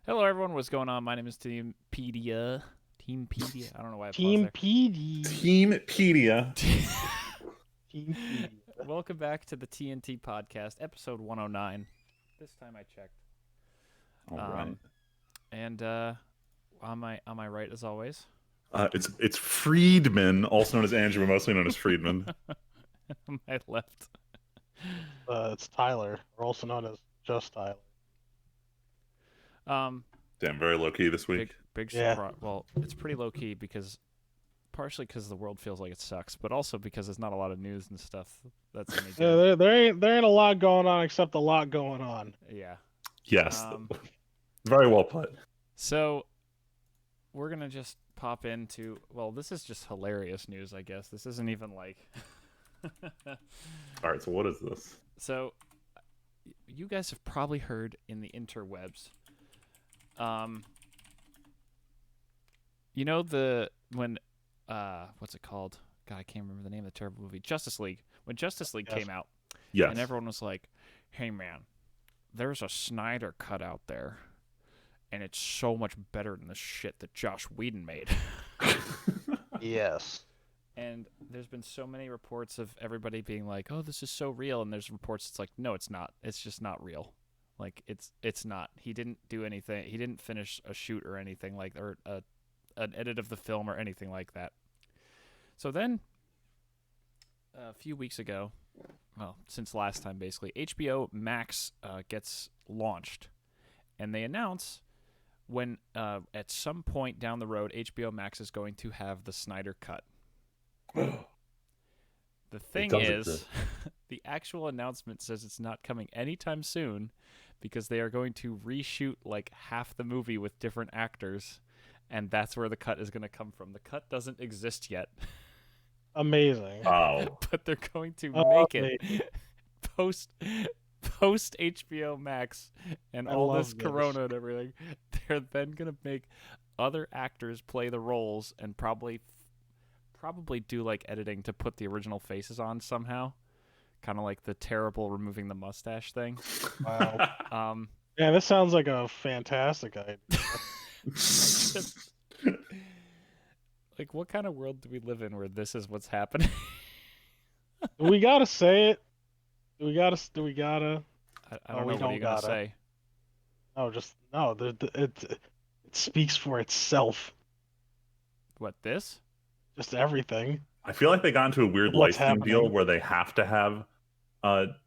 Hello, everyone. What's going on? My name is Timpedia. Timpedia. I don't know why I paused Team there. PD. Teampedia. Team PD. Welcome back to the TNT podcast, episode 109. This time I checked. All right. And on my right, as always, It's Friedman, also known as Andrew, but mostly known as Friedman. on my left. It's Tyler, or also known as just Tyler. Damn, very low key this week. Big Yeah. surprise. Well, it's pretty low key because partially because the world feels like it sucks, but also because there's not a lot of news and stuff that's any good. There ain't a lot going on except a lot going on. Yeah. Yes, Um, very well put. So we're gonna just pop into. Well, this is just hilarious news, I guess. This isn't even like. All right, so what is this? So, you guys have probably heard in the interwebs. You know when what's it called? God, I can't remember the name of the terrible movie. Justice League. When Justice League Yes. came out, Yes. and everyone was like, "Hey, man, there's a Snyder Cut out there, and it's so much better than the shit that Josh Whedon made." Yes. And there's been so many reports of everybody being like, "Oh, this is so real," and there's reports it's like, "No, it's not. It's just not real. Like it's not. He didn't do anything. He didn't finish a shoot or anything like, or an edit of the film or anything like that." So then, a few weeks ago, well, since last time basically, HBO Max gets launched, and they announce when at some point down the road, HBO Max is going to have the Snyder Cut. The thing is, the actual announcement says it's not coming anytime soon because they are going to reshoot like half the movie with different actors, and that's where the cut is going to come from. The cut doesn't exist yet, Amazing. Wow. but they're going to Oh, make it post HBO Max and I all love this this. Corona and everything. They're then going to make other actors play the roles and probably do like editing to put the original faces on somehow, kind of like the terrible removing the mustache thing. Wow. Yeah, this sounds like a fantastic idea. Like, what kind of world do we live in where this is what's happening? We gotta say it. Do we gotta? I don't know we what are you don't gonna gotta. say. No, just no. It speaks for itself. What, this? Just everything. I feel like they got into a weird What's licensing deal happening? where they have to have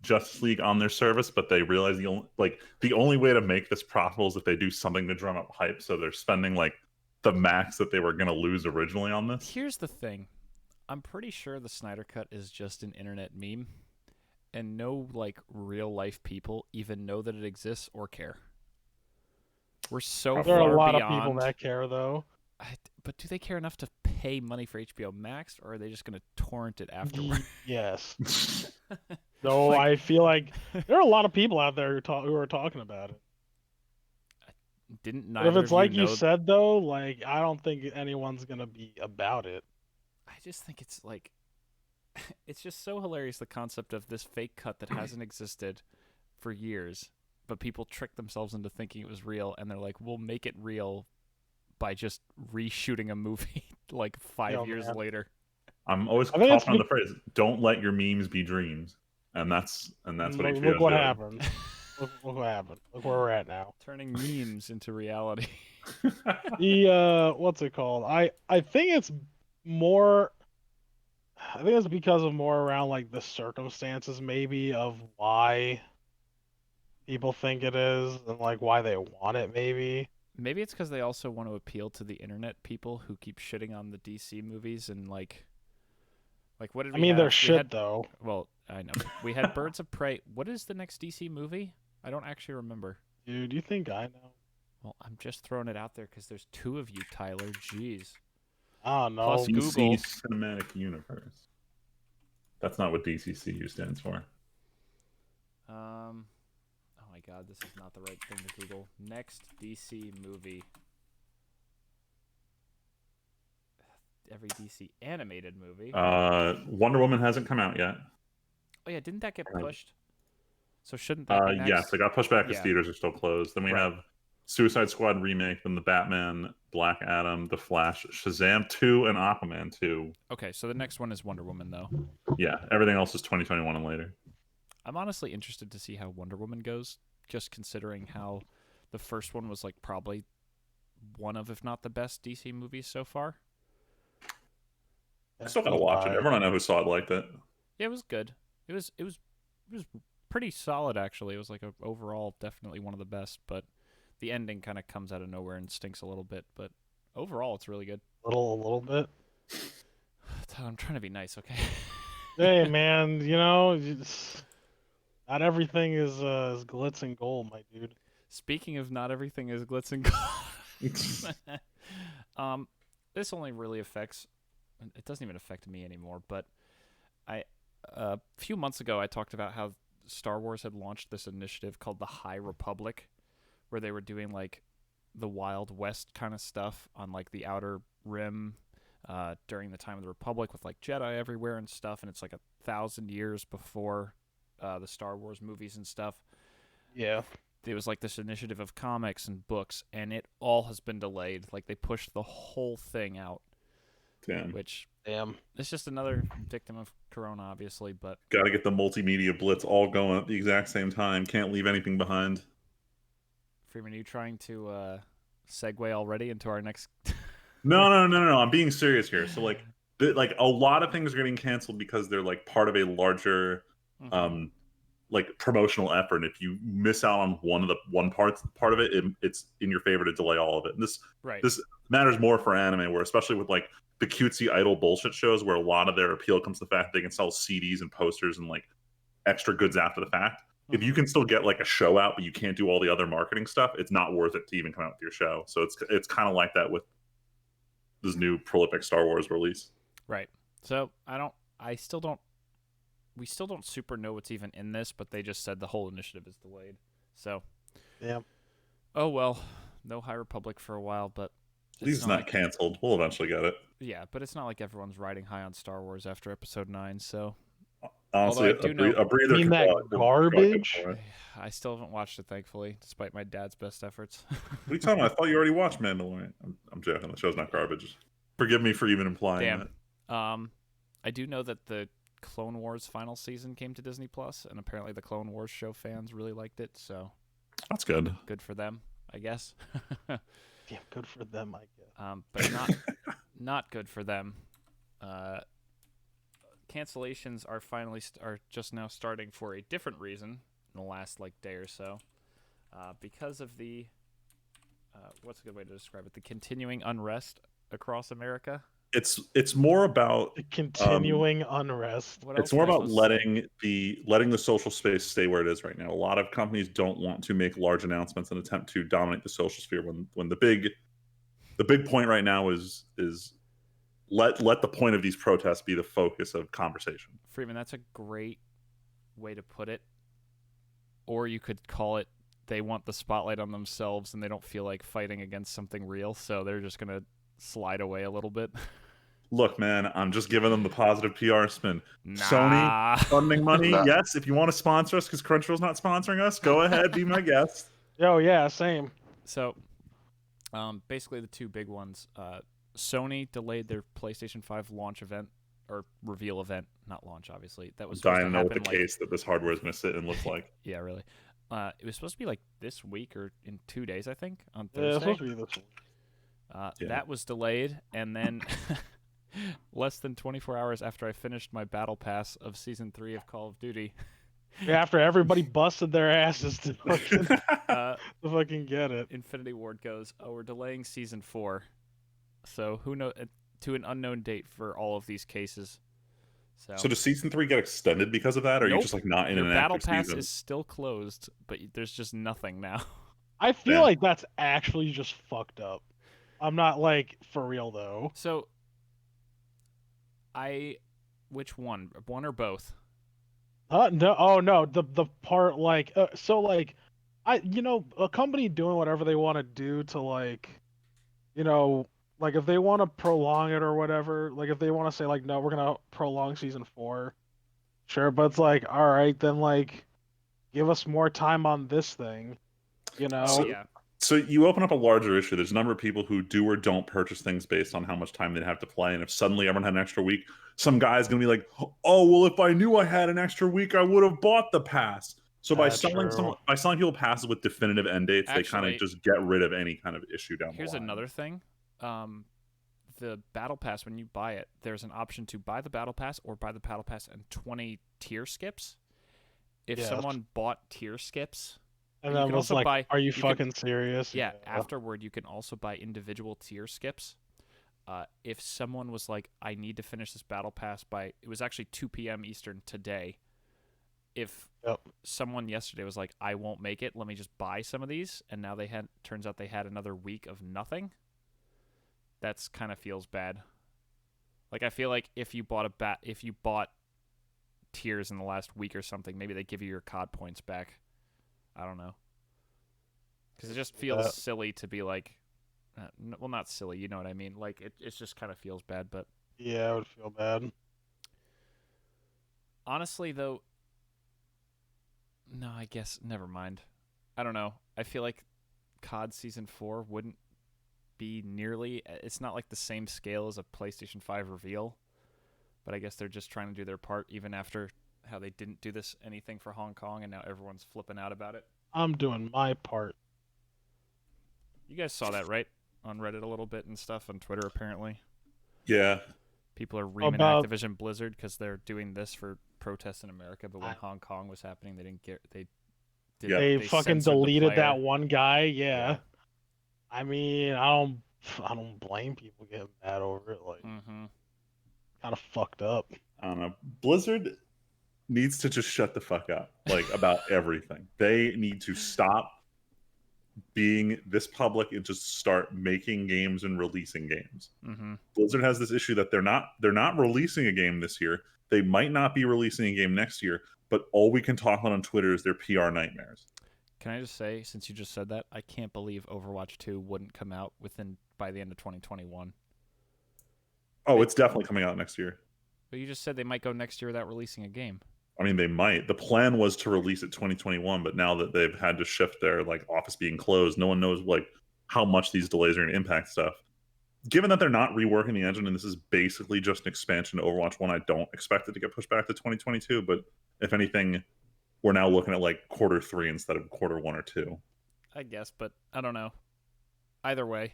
Justice League on their service, but they realize the only way to make this profitable is if they do something to drum up hype. So they're spending like the max that they were going to lose originally on this. Here's the thing. I'm pretty sure the Snyder Cut is just an internet meme, and no like real life people even know that it exists or care. We're so There are far a lot beyond. of people that care, though. But do they care enough to pay money for HBO Max, or are they just going to torrent it afterward? Yes. No, Like- I feel like there are a lot of people out there who are talking about it. Didn't But neither if it's of like you you know? said, though, like I don't think anyone's gonna be about it. I just think it's like, it's just so hilarious, the concept of this fake cut that hasn't existed for years, but people trick themselves into thinking it was real, and they're like, we'll make it real by just reshooting a movie like 5 Yeah, years man. later. I'm always I think it's coughing on the phrase, "Don't let your memes be dreams," and that's what HBO Look is what doing. happened. Look what happened. Look where we're at now. Turning memes into reality. The what's it called? I think it's more. I think it's because of more around like the circumstances maybe of why people think it is and like why they want it maybe. Maybe it's because they also want to appeal to the internet people who keep shitting on the DC movies and like what did I we mean, have? they're We shit had- though. Well, I know. We had Birds of Prey. What is the next DC movie? I don't actually remember. Dude, you think I know? Well, I'm just throwing it out there because there's two of you, Tyler. Jeez. I don't know. Plus DC Google. Cinematic Universe. That's not what DCCU stands for. Oh my God, this is not the right thing to Google. Next DC movie. Every DC animated movie. Wonder Woman hasn't come out yet. Oh yeah, didn't that get pushed? So shouldn't that be next? Yes, it got pushed back because Yeah. theaters are still closed. Then we Right. have Suicide Squad remake, then the Batman, Black Adam, The Flash, Shazam 2, and Aquaman 2. Okay, so the next one is Wonder Woman, though. Yeah, everything else is 2021 and later. I'm honestly interested to see how Wonder Woman goes, just considering how the first one was like probably one of, if not the best DC movies so far. I still gotta watch it. Everyone I know who saw it liked it. Yeah, it was good. It was pretty solid actually. It was like overall definitely one of the best, but the ending kind of comes out of nowhere and stinks a little bit. But overall, it's really good. A little bit. I'm trying to be nice, okay? Hey man, you know, not everything is glitz and gold, my dude. Speaking of not everything is glitz and gold, this only really affects. It doesn't even affect me anymore. But a few months ago, I talked about how Star Wars had launched this initiative called the High Republic, where they were doing like the Wild West kind of stuff on like the Outer Rim during the time of the Republic with like Jedi everywhere and stuff, and it's like 1,000 years before the Star Wars movies and stuff. Yeah. It was like this initiative of comics and books, and it all has been delayed. Like they pushed the whole thing out. Damn. Which Damn. it's just another victim of Corona, obviously, but Got to get the multimedia blitz all going at the exact same time. Can't leave anything behind. Freeman, are you trying to segue already into our next? No. I'm being serious here. So like a lot of things are getting canceled because they're like part of a larger like promotional effort. And if you miss out on one part of it, it's in your favor to delay all of it. And this matters more for anime, where especially with like the cutesy idle bullshit shows, where a lot of their appeal comes to the fact that they can sell CDs and posters and like extra goods after the fact. If you can still get like a show out, but you can't do all the other marketing stuff, it's not worth it to even come out with your show. So it's kind of like that with this new prolific Star Wars release. Right. So we still don't super know what's even in this, but they just said the whole initiative is delayed. So, yeah. Oh well, no High Republic for a while, but at least it's not canceled. We'll eventually get it. Yeah, but it's not like everyone's riding high on Star Wars after Episode 9. So honestly, a breather. You mean that garbage? I still haven't watched it, thankfully, despite my dad's best efforts. What are you talking about? I thought you already watched Mandalorian. I'm joking. The show's not garbage. Forgive me for even implying that. I do know that the Clone Wars final season came to Disney Plus, and apparently the Clone Wars show fans really liked it. So that's good. Good for them, I guess. Yeah, good for them, I guess. But not good for them. Cancellations are finally are just now starting for a different reason in the last like day or so, because of the what's a good way to describe it? The continuing unrest across America. It's more about the continuing unrest. It's more about letting the social space stay where it is right now. A lot of companies don't want to make large announcements and attempt to dominate the social sphere when the big point right now is let the point of these protests be the focus of conversation. Freeman, that's a great way to put it. Or you could call it they want the spotlight on themselves and they don't feel like fighting against something real, so they're just going to slide away a little bit. Look, man, I'm just giving them the positive PR spin. Nah. Sony funding money, yes. If you want to sponsor us, because Crunchyroll's not sponsoring us, go ahead, be my guest. Oh yeah, same. So, basically the two big ones. Sony delayed their PlayStation 5 launch event or reveal event, not launch, obviously. That was dying to know what the case that this hardware is going to sit and look like. Yeah, really. It was supposed to be like this week or in 2 days, I think, on Thursday. Yeah, it's supposed to be this week. That was delayed, and then less than 24 hours after I finished my battle pass of Season 3 of Call of Duty. After everybody busted their asses to fucking get it. Infinity Ward goes, we're delaying Season 4. So who knows, to an unknown date for all of these cases. So does Season 3 get extended because of that, or are you just like not in an active season? Battle Pass is still closed, but there's just nothing now. I feel like that's actually just fucked up. I'm not like for real though. So which one? One or both? No. Oh no. The part like so like a company doing whatever they want to do to like like if they want to prolong it or whatever, like if they want to say like no, we're gonna prolong Season 4, sure, but it's like all right, then like give us more time on this thing, So, yeah. So you open up a larger issue. There's a number of people who do or don't purchase things based on how much time they'd have to play. And if suddenly everyone had an extra week, some guy's gonna be like, "Oh, well, if I knew I had an extra week, I would have bought the pass." So by True. selling people passes with definitive end dates, they kind of Actually, just get rid of any kind of issue down the here's line. another thing. The battle pass, when you buy it, there's an option to buy the battle pass or buy the battle pass and 20 tier skips. If Yes. someone bought tier skips, And you then can was also like, buy. are you can- fucking serious? Yeah, afterward, you can also buy individual tier skips. If someone was like, I need to finish this battle pass by, it was actually 2 p.m. Eastern today. If Yep. someone yesterday was like, I won't make it, let me just buy some of these, and now turns out they had another week of nothing. That's kind of feels bad. Like, I feel like if you bought tiers in the last week or something, maybe they give you your COD points back. I don't know. Because it just feels silly to be like, well, not silly, you know what I mean? Like, it just kind of feels bad. But Yeah, I would feel bad. honestly, though, no, I guess, never mind. I don't know. I feel like COD Season 4 wouldn't be nearly, it's not like the same scale as a PlayStation 5 reveal. But I guess they're just trying to do their part, even after how they didn't do anything for Hong Kong, and now everyone's flipping out about it. I'm doing my part. You guys saw that, right? On Reddit a little bit and stuff, on Twitter apparently. Yeah. People are reaming About- Activision Blizzard because they're doing this for protests in America, but when Hong Kong was happening, they didn't get. Yeah. They fucking censored the deleted player. that one guy. Yeah. I mean, I don't blame people getting mad over it. Like, Mm-hmm. kind of fucked up. I don't know. Blizzard needs to just shut the fuck up, like, about everything. They need to stop being this public and just start making games and releasing games. Mm-hmm. Blizzard has this issue that they're not releasing a game this year. They might not be releasing a game next year, but all we can talk on Twitter is their PR nightmares. Can I just say, since you just said that, I can't believe Overwatch 2 wouldn't come out by the end of 2021. Oh, it's definitely coming out next year. But you just said they might go next year without releasing a game. I mean, they might. The plan was to release it 2021, but now that they've had to shift their like office being closed, no one knows like how much these delays are going to impact stuff. Given that they're not reworking the engine and this is basically just an expansion to Overwatch 1, I don't expect it to get pushed back to 2022. But if anything, we're now looking at like Q3 instead of Q1 or 2. I guess, but I don't know. Either way.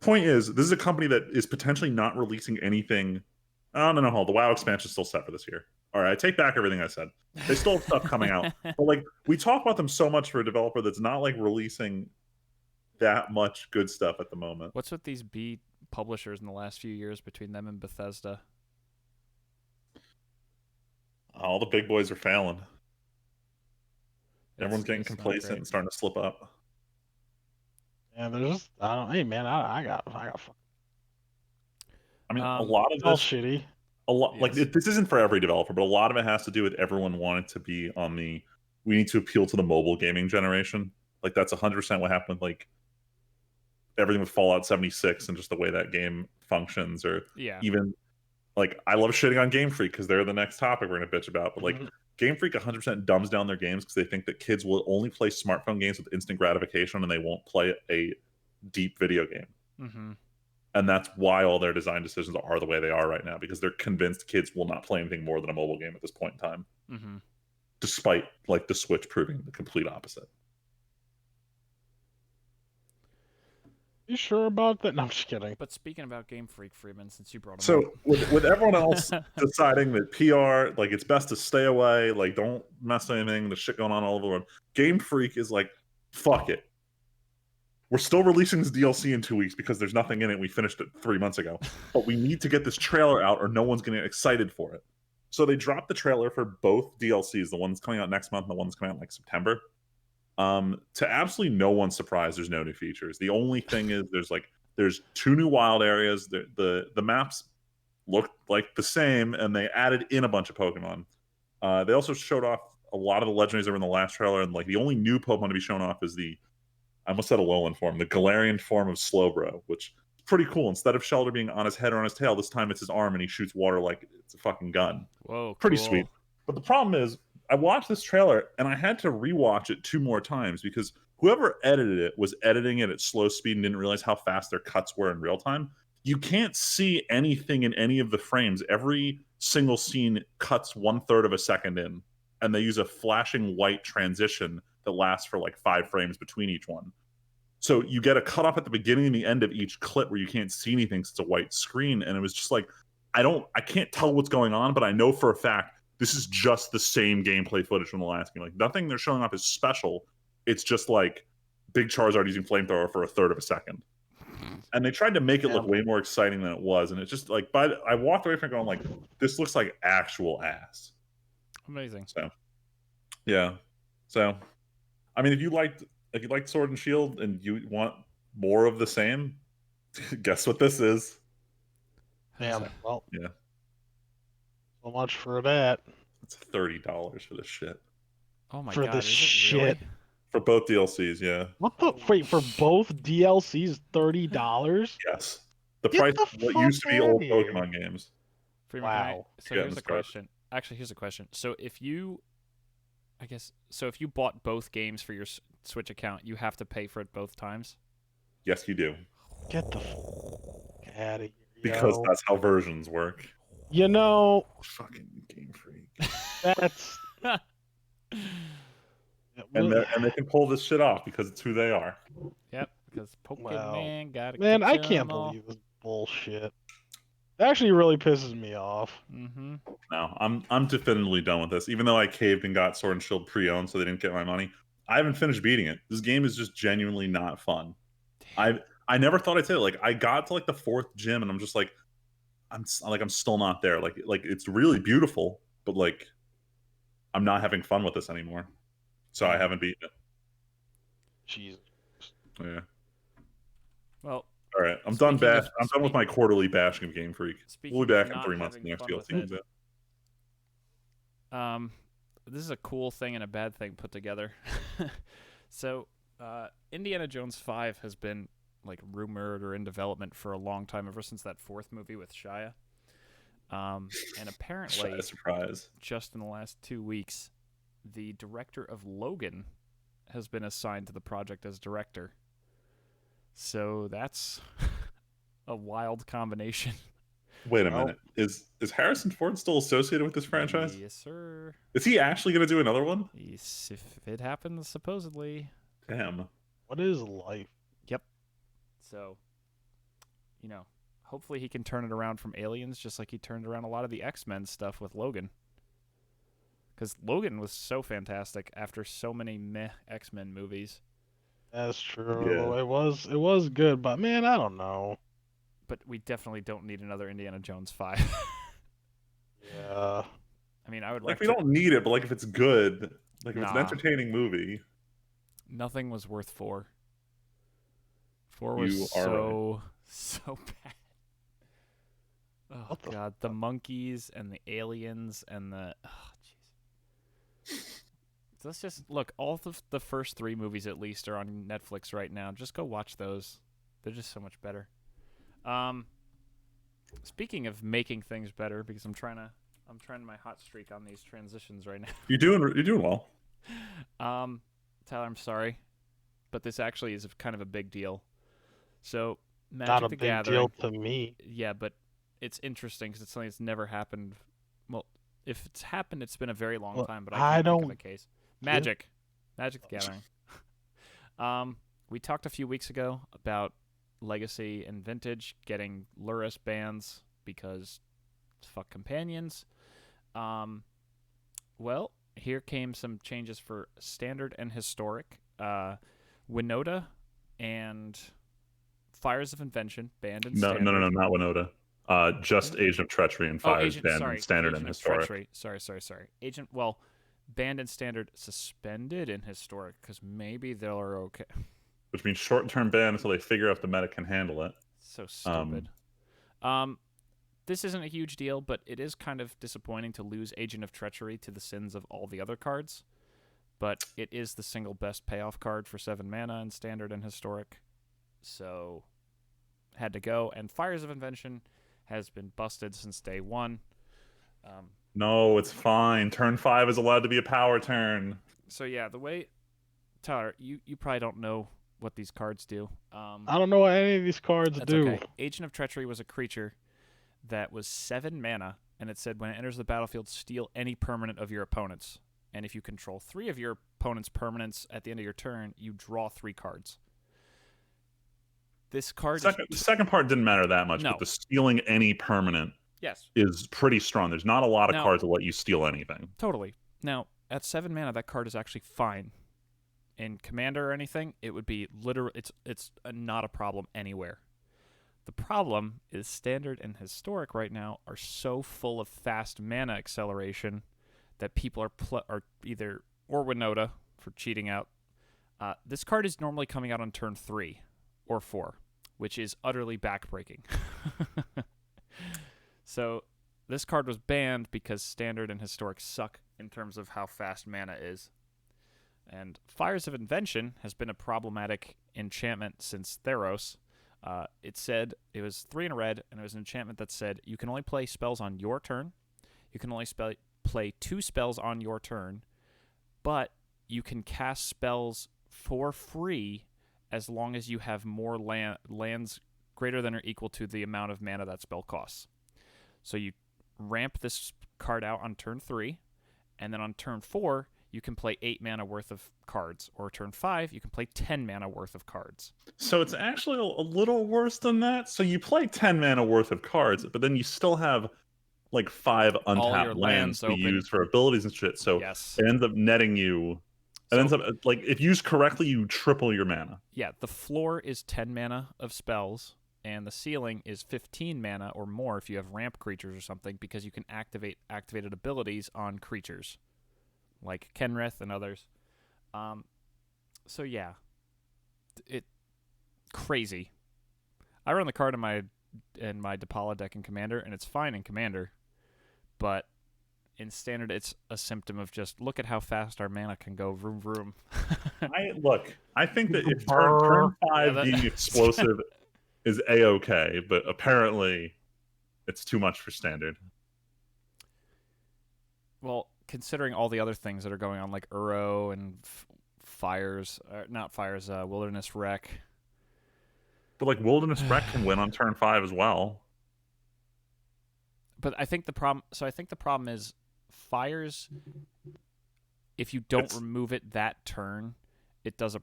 Point is, this is a company that is potentially not releasing anything. Oh, no. The WoW expansion is still set for this year. All right, I take back everything I said. They still have stuff coming out. But like, we talk about them so much for a developer that's not like releasing that much good stuff at the moment. What's with these B publishers in the last few years between them and Bethesda? All the big boys are failing. Everyone's getting It's not complacent great. and starting to slip up. Yeah, there's just I don't. Hey man, I got. I mean, a Um, lot of It's all this, shitty. a lot like Yes. this isn't for every developer, but a lot of it has to do with everyone wanting to be on the. We need to appeal to the mobile gaming generation. Like that's 100% what happened with like everything with Fallout 76 and just the way that game functions, or Yeah. even like I love shitting on Game Freak because they're the next topic we're gonna bitch about. But like Mhm. Game Freak 100% dumbs down their games because they think that kids will only play smartphone games with instant gratification and they won't play a deep video game. Mm-hmm. And that's why all their design decisions are the way they are right now, because they're convinced kids will not play anything more than a mobile game at this point in time, Mm-hmm. despite like the Switch proving the complete opposite. You sure about that? No, I'm just kidding. But speaking about Game Freak, Freeman, since you brought him So up. with everyone else deciding that PR, like it's best to stay away, like don't mess with anything, the shit going on all over the world, Game Freak is like, fuck it. We're still releasing this DLC in 2 weeks because there's nothing in it. We finished it 3 months ago. But we need to get this trailer out or no one's going to get excited for it. So they dropped the trailer for both DLCs, the one's coming out next month and the one's coming out in like September. To absolutely no one's surprise, there's no new features. The only thing is there's 2 new wild areas. The maps look like the same, and they added in a bunch of Pokemon. They also showed off a lot of the legendaries that were in the last trailer, and like the only new Pokemon to be shown off is I almost said a Alolan form, the Galarian form of Slowbro, which is pretty cool. Instead of Shelter being on his head or on his tail, this time it's his arm and he shoots water like it's a fucking gun. Whoa, Pretty cool. sweet. But the problem is, I watched this trailer and I had to rewatch it 2 more times because whoever edited it was editing it at slow speed and didn't realize how fast their cuts were in real time. You can't see anything in any of the frames. Every single scene cuts 1/3 of a second in, and they use a flashing white transition that lasts for like 5 frames between each one. So you get a cut off at the beginning and the end of each clip where you can't see anything because it's a white screen. And it was just like, I can't tell what's going on, but I know for a fact this is just the same gameplay footage from the last game. Like nothing they're showing off is special. It's just like Big Charizard using flamethrower for 1/3 of a second. And they tried to make it look way more exciting than it was. And it's just like, I walked away from it going like, this looks like actual ass. Amazing. So, yeah. So, I mean, if you liked Sword and Shield and you want more of the same, guess what this is? Damn. Well, yeah. So much for that. It's $30 for this shit. Oh my for god, this is it shit. really? For both DLCs, yeah. What the wait for both DLCs $30? Yes. The Get price the of what fuck used to be outta old here. Pokemon games. Freeman, Wow. So Yeah, here's a Mr. Carter. question. Actually, here's a question. So if you, if you bought both games for your Switch account, you have to pay for it both times? Yes, you do. Get the fuck out of here. Because that's how versions work. You know, Fucking Game Freak. that's And they can pull this shit off because it's who they are. Yep, because Pokemon gotta man, catch I can't 'em all. believe this bullshit. It actually really pisses me off. Mm-hmm. No, I'm definitively done with this. Even though I caved and got Sword and Shield pre-owned, so they didn't get my money. I haven't finished beating it. This game is just genuinely not fun. I never thought I'd say it. Like I got to like the 4th gym, and I'm just like, I'm still not there. Like it's really beautiful, but like I'm not having fun with this anymore. So I haven't beaten it. Jesus. Yeah. Well, all right, I'm done. Speaking of- I'm done with my quarterly bashing of Game Freak. speaking We'll be of back in not 3 months. having The next fun with DLC comes it, out. this is a cool thing and a bad thing put together. So, Indiana Jones 5 has been like rumored or in development for a long time, ever since that 4th movie with Shia. And apparently, Surprise! just in the last 2 weeks, the director of Logan has been assigned to the project as director. So that's a wild combination. Wait a minute. Is Harrison Ford still associated with this franchise? Yes, sir. Is he actually going to do another one? Yes, if it happens, supposedly. Damn. What is life? Yep. So, hopefully he can turn it around from Aliens, just like he turned around a lot of the X-Men stuff with Logan. Because Logan was so fantastic after so many meh X-Men movies. That's true. Yeah. It was good, but man, I don't know. But we definitely don't need another Indiana Jones 5. Yeah. I mean, I would Like we don't need it, but like if it's good, like if it's an Nah. entertaining movie, Nothing was worth 4. 4 was You are so bad. Oh What the god, the monkeys and the aliens and the jeez. So let's just look. All of the first 3 movies at least are on Netflix right now. Just go watch those. They're just so much better. Speaking of making things better, because I'm trying my hot streak on these transitions right now. you're doing well. Tyler, I'm sorry, but this actually is kind of a big deal. So, Magic Not a the big Gathering, deal to me. yeah, but it's interesting because it's something that's never happened. Well, if it's happened, it's been a very long Well, time, but I I can't think of don't a case. Magic the Gathering. We talked a few weeks ago about Legacy and Vintage getting Luris bans because fuck companions. Well, here came some changes for Standard and Historic. Winota and Fires of Invention banned in No, Standard. no, not Winota. Just Agent of Treachery and Fires banned in Standard and Historic. Treachery. Sorry. Banned in Standard, suspended in Historic, because maybe they're okay. Which means short-term ban until they figure out the meta can handle it. So stupid. This isn't a huge deal, but it is kind of disappointing to lose Agent of Treachery to the sins of all the other cards. But it is the single best payoff card for 7 mana in Standard and Historic. So, had to go. And Fires of Invention has been busted since day 1. No, it's fine. Turn 5 is allowed to be a power turn. So yeah, the way Tyler, you probably don't know what these cards do. I don't know what any of these cards That's do. okay. Agent of Treachery was a creature that was 7 mana, and it said when it enters the battlefield, steal any permanent of your opponent's. And if you control 3 of your opponent's permanents at the end of your turn, you draw 3 cards. This card The second part didn't matter that much, No. but the stealing any permanent yes, is pretty strong. There's not a lot of Now- cards that let you steal anything. totally. Now, at 7 mana, that card is actually fine. In Commander or anything, it would be literal. It's not a problem anywhere. The problem is Standard and Historic right now are so full of fast mana acceleration that people are either or Winota for cheating out. This card is normally coming out on turn 3 or 4, which is utterly backbreaking. So this card was banned because Standard and Historic suck in terms of how fast mana is. And Fires of Invention has been a problematic enchantment since Theros. It said it was 3 in a red, and it was an enchantment that said you can only play spells on your turn. You can only play 2 spells on your turn, but you can cast spells for free as long as you have more lands greater than or equal to the amount of mana that spell costs. So you ramp this card out on turn 3, and then on turn 4, you can play 8 mana worth of cards, or turn 5, you can play 10 mana worth of cards. So it's actually a little worse than that. So you play 10 mana worth of cards, but then you still have like 5 your untapped lands lands to open. use for abilities and shit. So Yes. it ends up netting you. It ends up like if used correctly, you triple your mana. Yeah, the floor is 10 mana of spells, and the ceiling is 15 mana or more if you have ramp creatures or something, because you can activate activated abilities on creatures like Kenrith and others. So yeah, it crazy. I run the card in my Depala deck in Commander, and it's fine in Commander, but in Standard, it's a symptom of just look at how fast our mana can go. Vroom vroom. I think that if turn 5 Yeah, being explosive is a-okay, but apparently it's too much for Standard. Well, considering all the other things that are going on, like Uro and Wilderness Wreck. But like Wilderness Wreck can win on turn 5 as well. But I think the problem is Fires. If you don't remove it that turn, it does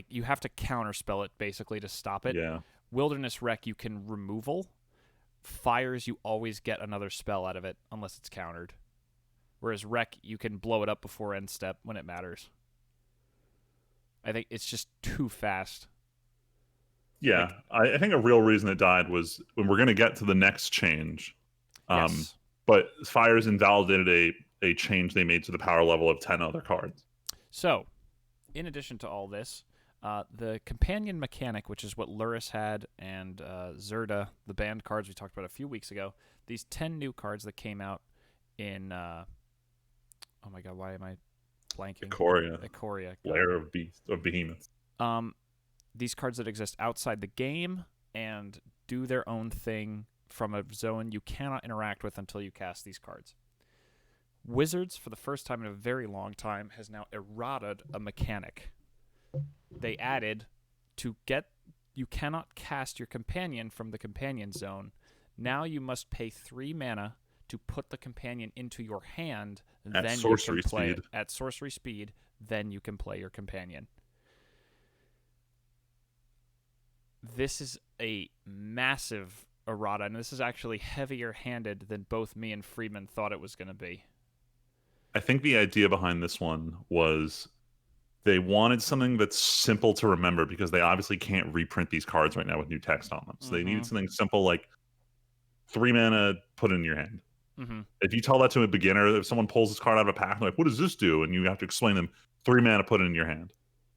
you have to counterspell it basically to stop it. Yeah. Wilderness Wreck you can removal. Fires you always get another spell out of it unless it's countered. Whereas Wreck you can blow it up before end step when it matters. I think it's just too fast. Yeah, I think a real reason it died was when we're going to get to the next change. Yes. But Fires invalidated a change they made to the power level of 10 other cards. So, in addition to all this, the companion mechanic, which is what Luris had, and Zerda, the banned cards we talked about a few weeks ago, these 10 new cards that came out in... oh my god, why am I blanking? Ikoria. Lair of Behemoths. These cards that exist outside the game and do their own thing from a zone you cannot interact with until you cast these cards. Wizards, for the first time in a very long time, has now errated a mechanic. They added you cannot cast your companion from the companion zone. Now you must pay 3 mana to put the companion into your hand, then you can play it at sorcery speed, then you can play your companion. This is a massive errata, and this is actually heavier-handed than both me and Freeman thought it was going to be. I think the idea behind this one was they wanted something that's simple to remember because they obviously can't reprint these cards right now with new text on them. So they needed something simple like 3 mana, put it in your hand. Mm-hmm. If you tell that to a beginner, if someone pulls this card out of a pack, they're like, what does this do? And you have to explain them 3 mana, put it in your hand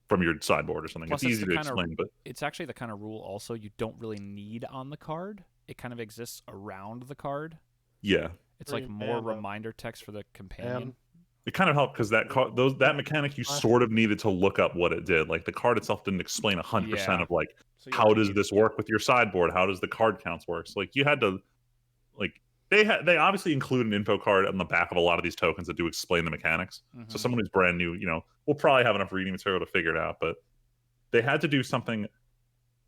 from your sideboard or something. Plus, it's easy to explain, but it's actually the kind of rule also you don't really need on the card. It kind of exists around the card. Yeah. It's like more reminder text for the companion. It kind of helped because that mechanic you sort of needed to look up what it did. Like the card itself didn't explain 100% of like how does this work with your sideboard? How does the card counts work? So like you had to like they obviously include an info card on the back of a lot of these tokens that do explain the mechanics. So Mhm. someone who's brand new, will probably have enough reading material to figure it out. But they had to do something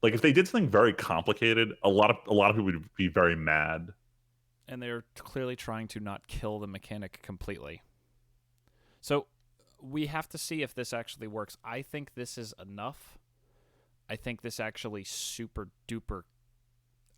like if they did something very complicated, a lot of people would be very mad. And they're clearly trying to not kill the mechanic completely. So we have to see if this actually works. I think this is enough. I think this actually super duper.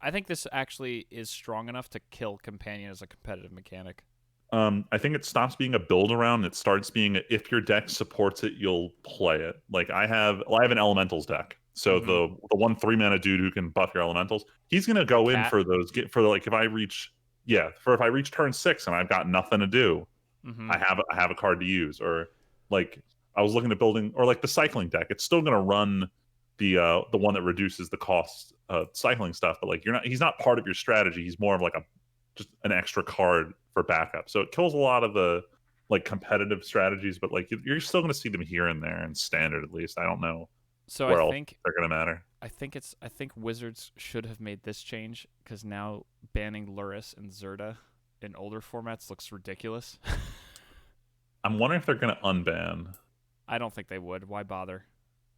I think this actually is strong enough to kill Companion as a competitive mechanic. I think it stops being a build around. It starts being if your deck supports it, you'll play it. Like I have an elementals deck. So Mhm. the 1 3 mana dude who can buff your elementals, he's gonna go in Cat? for those. If I reach turn 6 and I've got nothing to do, Mhm. I have a card to use. Or like I was looking at building, or like the cycling deck. It's still gonna run the one that reduces the cost of cycling stuff, but like he's not part of your strategy. He's more of like just an extra card for backup. So it kills a lot of the like competitive strategies, but like you're still going to see them here and there in standard at least. I don't know So where I else think they're going to matter. I think Wizards should have made this change because now banning Luris and Zerta in older formats looks ridiculous. I'm wondering if they're going to unban. I don't think they would. Why bother?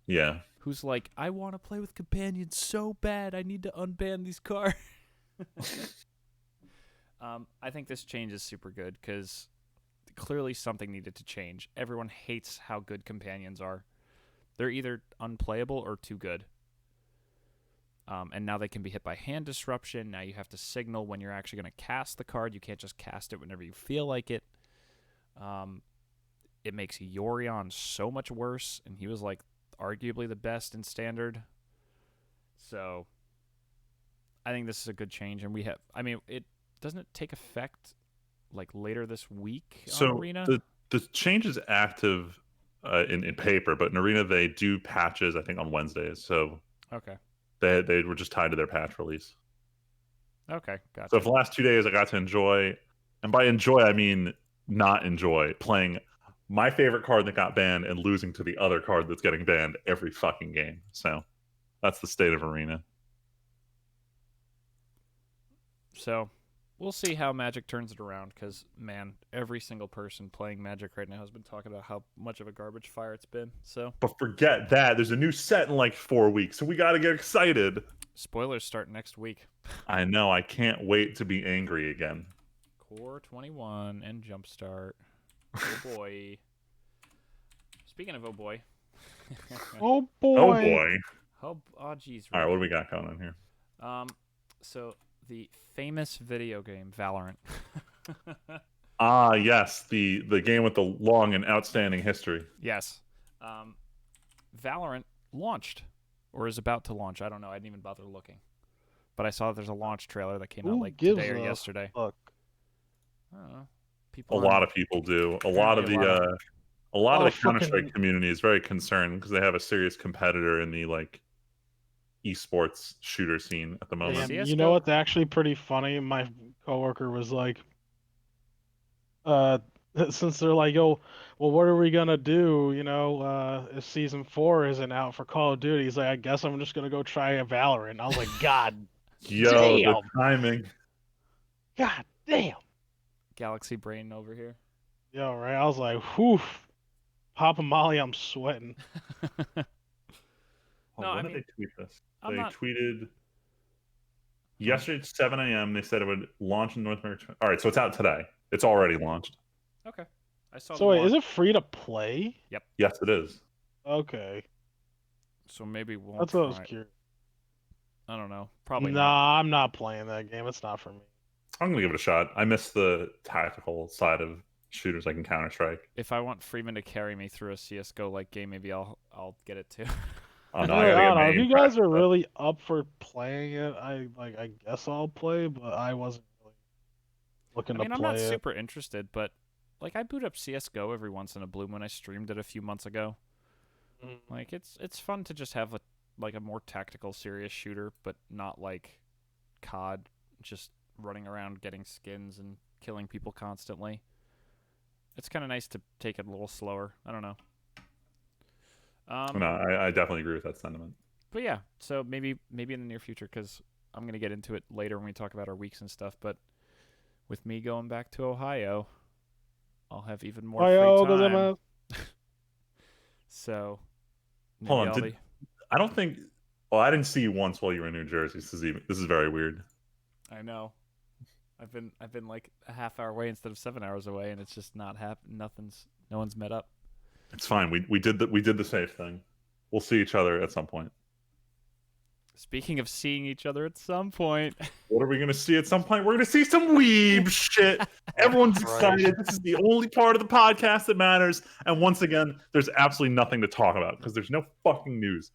Yeah. Who's like, I want to play with companions so bad, I need to unban these cards. I think this change is super good because clearly something needed to change. Everyone hates how good companions are. They're either unplayable or too good. And now they can be hit by hand disruption. Now you have to signal when you're actually going to cast the card. You can't just cast it whenever you feel like it. It makes Yorion so much worse, and he was like arguably the best in standard. So I think this is a good change, and it doesn't take effect like later this week on Arena. The change is active in paper, but in Arena they do patches I think on Wednesdays. So Okay. they were just tied to their patch release. Okay, gotcha. So for the last 2 days I got to enjoy, and by enjoy I mean not enjoy, playing my favorite card that got banned and losing to the other card that's getting banned every fucking game. So that's the state of Arena. So we'll see how Magic turns it around because, man, every single person playing Magic right now has been talking about how much of a garbage fire it's been. So, but forget that. There's a new set in like 4 weeks, so we got to get excited. Spoilers start next week. I know. I can't wait to be angry again. Core 21 and Jumpstart. Oh, boy. Speaking of oh, boy. Oh, boy. Oh, boy. Oh, jeez. All right, what do we got going on here? So the famous video game Valorant. Yes, the game with the long and outstanding history. Yes. Valorant launched or is about to launch. I don't know. I didn't even bother looking. But I saw that there's a launch trailer that came out like today or yesterday. Fuck? I don't know. A lot of people do. A lot of the Counter-Strike community is very concerned because they have a serious competitor in the like esports shooter scene at the moment. Damn, you know what's actually pretty funny? My coworker was like, since they're like, oh, well, what are we gonna do? If season 4 isn't out for Call of Duty, he's like, I guess I'm just gonna go try a Valorant. I was like, God, yo, damn. the timing. God damn. Galaxy brain over here. Yo, right? I was like, whew. Papa Molly, I'm sweating. When did they tweet this? They not... tweeted yesterday at 7 a.m. They said it would launch in North America. All right, so it's out today. It's already launched. Okay. I saw. So wait, is it free to play? Yep. Yes, it is. Okay. So maybe we'll. That's what I was curious. I don't know. Probably not. Nah, I'm not playing that game. It's not for me. I'm gonna give it a shot. I miss the tactical side of shooters like in Counter-Strike. If I want Freeman to carry me through a CS:GO like game, maybe I'll get it too. Oh, no, I don't know. If you guys are really up for playing it, I guess I'll play, but I wasn't really looking to play it. I'm not super interested, but like I boot up CS:GO every once in a blue moon. I streamed it a few months ago. Like it's fun to just have a more tactical, serious shooter, but not like COD, just running around getting skins and killing people constantly. It's kind of nice to take it a little slower. I don't know. No, I definitely agree with that sentiment. But yeah, so maybe in the near future, because I'm going to get into it later when we talk about our weeks and stuff, but With me going back to Ohio, I'll have even more Ohio free time. gozaimasu. So, Hold maybe on, I'll be. I don't think. Well, I didn't see you once while you were in New Jersey. This is very weird. I know. I've been like a half hour away instead of 7 hours away, and it's just not no one's met up. It's fine. We did the safe thing. We'll see each other at some point. Speaking of seeing each other at some point, What are we gonna see at some point? We're gonna see some Weeb shit. Everyone's excited. This is the only part of the podcast that matters. And once again, there's absolutely nothing to talk about because there's no fucking news.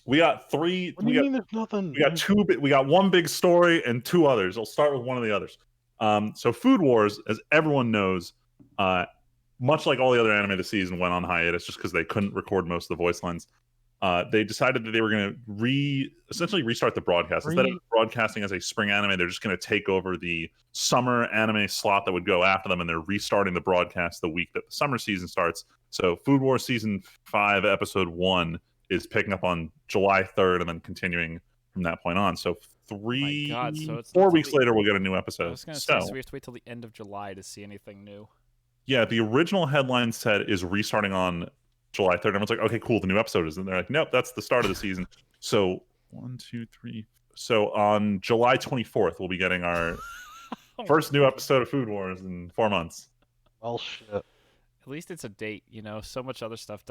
We got three. What do you mean there's nothing? We got one big story and two others. I'll start with one of the others. So Food Wars, as everyone knows, much like all the other anime this season, went on hiatus just because they couldn't record most of the voice lines. They decided that they were going to essentially restart the broadcast. Instead of broadcasting as a spring anime, they're just going to take over the summer anime slot that would go after them, and they're restarting the broadcast the week that the summer season starts. So Food Wars Season 5, Episode 1 is picking up on July 3rd and then continuing from that point on. So so it's 4 weeks later, we'll get a new episode. I was going to say, so we have to wait till the end of July to see anything new. Yeah, the original headline said is restarting on July 3rd. Everyone's like, okay, cool, the new episode is. And they're like, nope, that's the start of the season. So 1, 2, 3. So on July 24th, we'll be getting our first new episode of Food Wars in 4 months. Well, shit. At least it's a date, you know. So much other stuff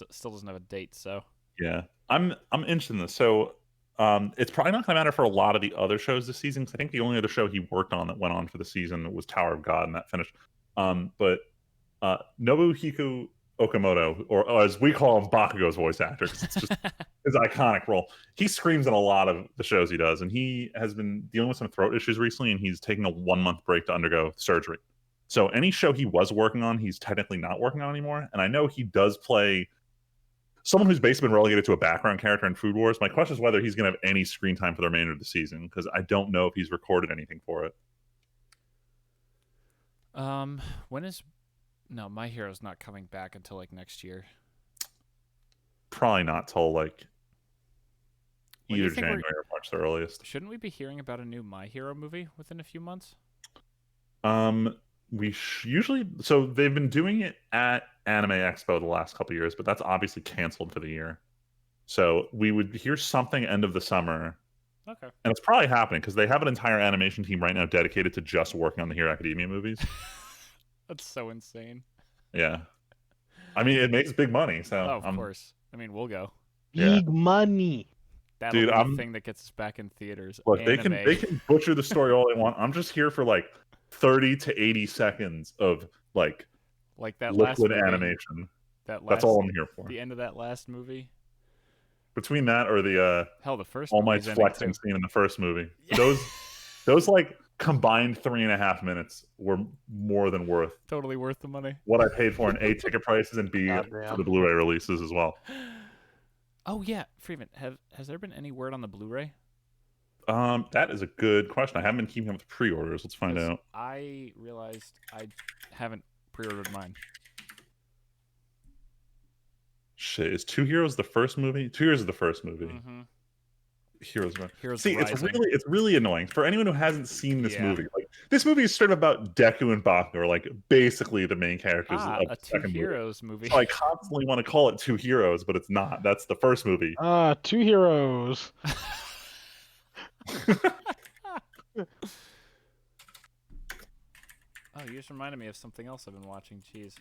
still doesn't have a date. So yeah, I'm interested in this. So it's probably not going to matter for a lot of the other shows this season, because I think the only other show he worked on that went on for the season was Tower of God, and that finished. But Nobuhiko Okamoto, or as we call him, Bakugo's voice actor, because it's just his iconic role. He screams in a lot of the shows he does, and he has been dealing with some throat issues recently, and he's taking a 1-month break to undergo surgery. So any show he was working on, he's technically not working on anymore. And I know he does play someone who's basically been relegated to a background character in Food Wars. My question is whether he's going to have any screen time for the remainder of the season, because I don't know if he's recorded anything for it. No, My Hero's not coming back until like next year. Probably not till like When do you either think January or March, the earliest. Shouldn't we be hearing about a new My Hero movie within a few months? We usually, so they've been doing it at Anime Expo the last couple of years, but that's obviously canceled for the year. So we would hear something end of the summer. Okay. And it's probably happening because they have an entire animation team right now dedicated to just working on the Hero Academia movies. That's so insane. Yeah. I mean, it makes big money, so of course. I mean, we'll go. Big money. That'll Dude, be the thing that gets us back in theaters. Look, Anime. they can butcher the story all they want. I'm just here for like 30 to 80 seconds of like that last liquid movie, animation. That's all I'm here for. The end of that last movie. Between that or the the first All Might's flexing scene in the first movie. Those like combined 3.5 minutes were more than worth. Totally worth the money. What I paid for in A, ticket prices, and B, for the Blu-ray releases as well. Oh yeah, Freeman, has there been any word on the Blu-ray? That is a good question. I haven't been keeping up with pre-orders. Let's find out. I realized I haven't pre-ordered mine. Shit, is Two Heroes the first movie? 2 Heroes is the first movie. Mm-hmm. Heroes See, Rising. It's really annoying for anyone who hasn't seen this Yeah. movie. Like, this movie is straight up about Deku and Bakugo, are like basically the main characters of A the Two second Heroes movie. movie. So I constantly want to call it Two Heroes, but it's not. That's the first movie. Two heroes. Oh, you just reminded me of something else I've been watching. Jeez.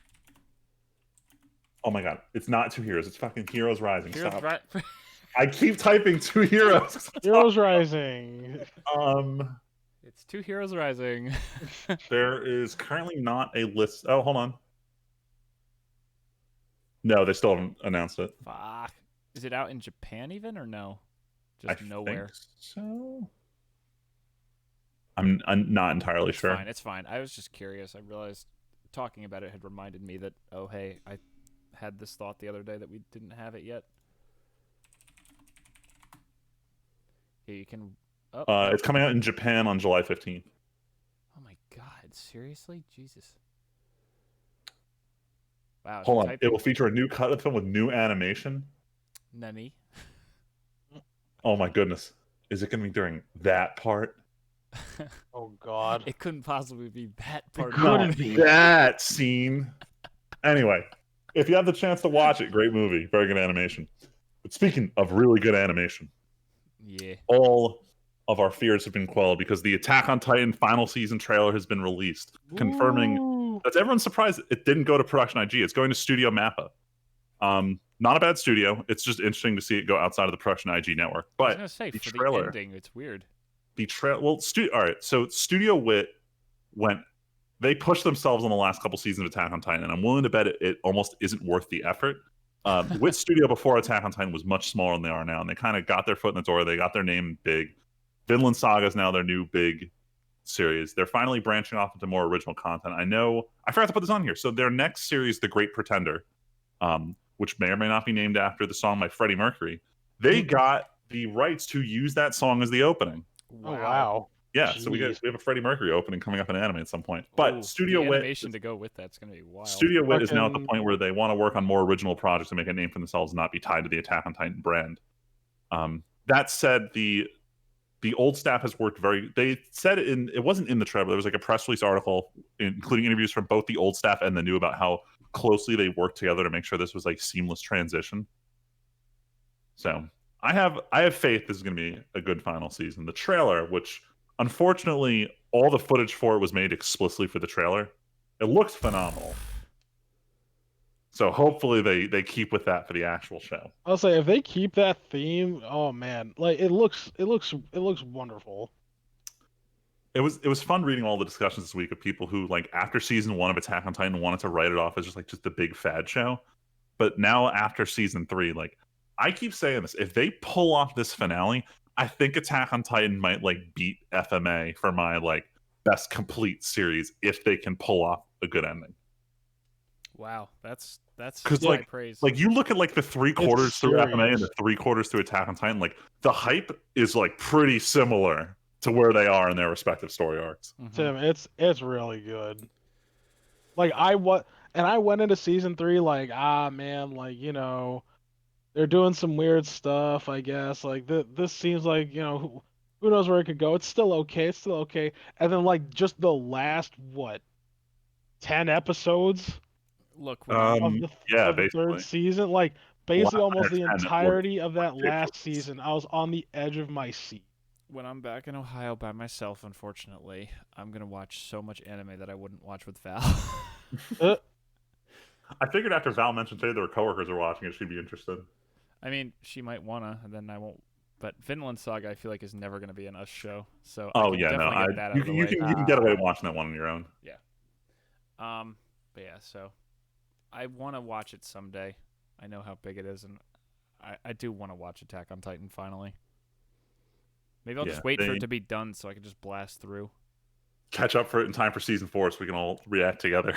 Oh my god, it's not Two Heroes. It's fucking Heroes Rising. Stop. Right. I keep typing Two Heroes. Heroes Rising. It's Two Heroes Rising. There is currently not a list. Oh, hold on. No, they still haven't announced it. Fuck. Is it out in Japan even or no? I Just nowhere. think so. I'm not entirely sure. It's fine. I was just curious. I realized talking about it had reminded me that, oh, hey, I had this thought the other day that we didn't have it yet. Yeah, you can... It's coming out in Japan on July 15th. Oh my god, seriously? Jesus. Wow. Hold on. It will feature a new cut of the film with new animation. Nani? Oh my goodness. Is it going to be during that part? Oh Oh God. It couldn't possibly be that part. couldn't of be. That scene. Anyway, if you have the chance to watch it, great movie, very good animation. But speaking of really good animation, Yeah. all of our fears have been quelled because the Attack on Titan final season trailer has been released, confirming Ooh. that everyone's surprised it didn't go to Production IG. It's going to Studio Mappa. Not a bad studio. It's just interesting to see it go outside of the Production IG network. I was But gonna say the for trailer, the ending, it's weird. all right. So Studio Wit went. They pushed themselves on the last couple seasons of Attack on Titan, and I'm willing to bet it almost isn't worth the effort. Wit Studio before Attack on Titan was much smaller than they are now, and they kind of got their foot in the door. They got their name big. Vinland Saga is now their new big series. They're finally branching off into more original content. I forgot to put this on here. So their next series, The Great Pretender, which may or may not be named after the song by Freddie Mercury, they got the rights to use that song as the opening. Oh wow. Yeah, so we Jeez. have a Freddie Mercury opening coming up in anime at some point. But Ooh, Studio the Wit, animation to go with that's gonna be wild. Studio Wit is now at the Fucking- point where they want to work on more original projects and make a name for themselves and not be tied to the Attack on Titan brand. That said, the old staff has worked very. They said it wasn't in the trailer. There was like a press release article, including interviews from both the old staff and the new, about how closely they worked together to make sure this was like seamless transition. So I have faith this is going to be a good final season. The trailer, which unfortunately all the footage for it was made explicitly for the trailer, it looks phenomenal. So hopefully they keep with that for the actual show. I'll say if they keep that theme, oh man, like it looks wonderful. It was fun reading all the discussions this week of people who, like, after season 1 of Attack on Titan, wanted to write it off as just the big fad show. But now after season 3, like, I keep saying this, if they pull off this finale, I think Attack on Titan might like beat FMA for my like best complete series if they can pull off a good ending. Wow, that's 'Cause, high praise. Like, you look at like the 3/4 through FMA and serious. the 3/4 through Attack on Titan, like the hype is like pretty similar to where they are in their respective story arcs. Mhm. Tim, it's really good. Like I went into season 3 like, man, like, they're doing some weird stuff, I guess. Like this seems like, who knows where it could go. It's still okay. It's still okay. And then like just the last 10 episodes Look, of Yeah, the basically. third season, like basically Wow, almost the 10 was entirety of that last ridiculous. season, I was on the edge of my seat. when I'm back in Ohio by myself, unfortunately, I'm gonna watch so much anime that I wouldn't watch with Val. I figured after Val mentioned today there were coworkers who were watching it, she'd be interested. I mean, she might wanna, and then I won't. But Vinland Saga, I feel like, is never gonna be an us show. So I Oh can yeah, no, definitely get that out you of the can way. you can get away watching that one on your own. But yeah, so I want to watch it someday. I know how big it is, and I do want to watch Attack on Titan finally. Maybe I'll just wait for it to be done so I can just blast through. Catch up for it in time for season 4 so we can all react together.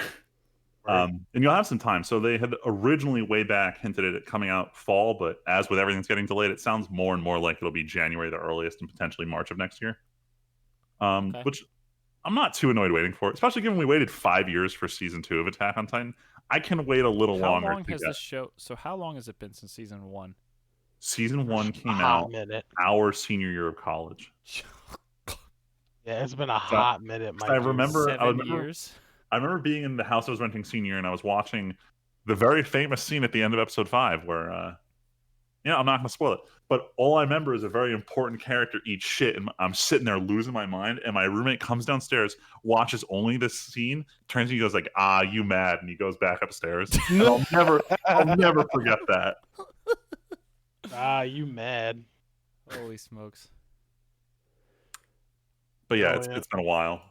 Right. And you'll have some time. So they had originally way back hinted at it coming out fall, but as with everything's getting delayed, it sounds more and more like it'll be January the earliest and potentially March of next year. Which I'm not too annoyed waiting for, especially given we waited 5 years for season 2 of Attack on Titan. I can wait a little longer. How long has this show? So how long has it been since season 1? Season 1 came A hot out minute. our senior year of college. Yeah, it's been a hot minute. I remember 7 years. I remember being in the house I was renting senior year, and I was watching the very famous scene at the end of episode 5 where, I'm not going to spoil it, but all I remember is a very important character eats shit, and I'm sitting there losing my mind, and my roommate comes downstairs, watches only this scene, turns to me, goes like, you mad, and he goes back upstairs. And I'll never forget that. You mad. Holy smokes. But yeah, Oh, it's been a while.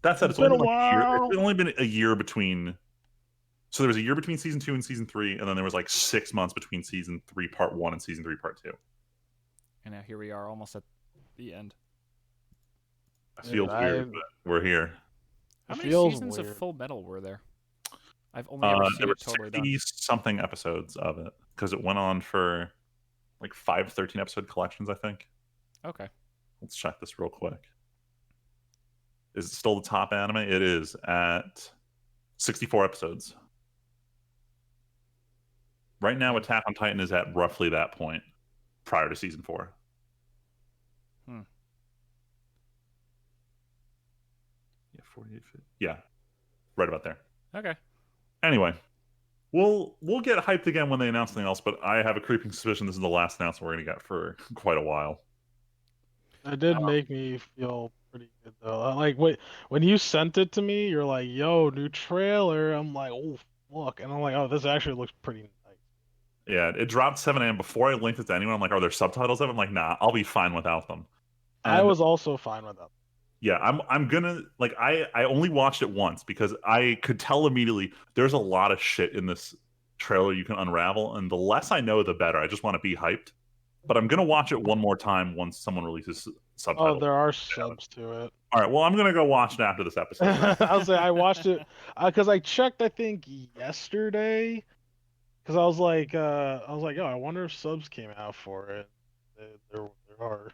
That said, It's been a while. It's only been a year between. So there was a year between season 2 and season 3, and then there was like 6 months between season 3 part 1 and season 3 part 2. And now here we are, almost at the end. It feels weird, but we're here. How It many feels seasons weird. of Full Metal were there? I've only ever seen There were it totally done. 60-something episodes of it because it went on for like 5 13-episode collections, I think. Okay. Let's check this real quick. Is it still the top anime? It is at 64 episodes. Right now, Attack on Titan is at roughly that point prior to season 4. 48 feet. Yeah, right about there. Okay. Anyway, we'll get hyped again when they announce something else, but I have a creeping suspicion this is the last announcement we're going to get for quite a while. It did make me feel pretty good though. Like, wait, when you sent it to me, you're like, "Yo, new trailer." I'm like, "Oh, look," and I'm like, "Oh, this actually looks pretty nice." Yeah, it dropped 7 a.m. Before I linked it to anyone, I'm like, are there subtitles of it? I'm like, nah, I'll be fine without them. I And was also fine with that. yeah, I'm gonna like I only watched it once because I could tell immediately there's a lot of shit in this trailer you can unravel, and the less I know, the better. I just want to be hyped. But I'm gonna watch it one more time once someone releases Oh, subtitles. there are subs to it. All right, well, I'm gonna go watch it after this episode. I'll say I watched it because I checked, I think yesterday, because I was like, "Oh, I wonder if subs came out for it." There are.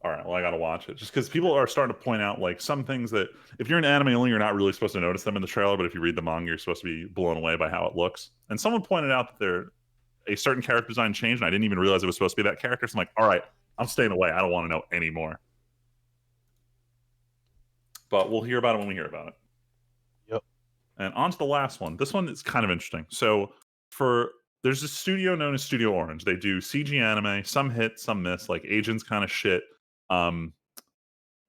All right, well, I gotta watch it just because people are starting to point out like some things that if you're an anime only, you're not really supposed to notice them in the trailer, but if you read the manga, you're supposed to be blown away by how it looks. And someone pointed out that there a certain character design changed, and I didn't even realize it was supposed to be that character. So I'm like, all right, I'm staying away. I don't want to know anymore. But we'll hear about it when we hear about it. Yep. And on to the last one. This one is kind of interesting. So there's a studio known as Studio Orange. They do CG anime, some hit, some miss, like Agents kind of shit. Land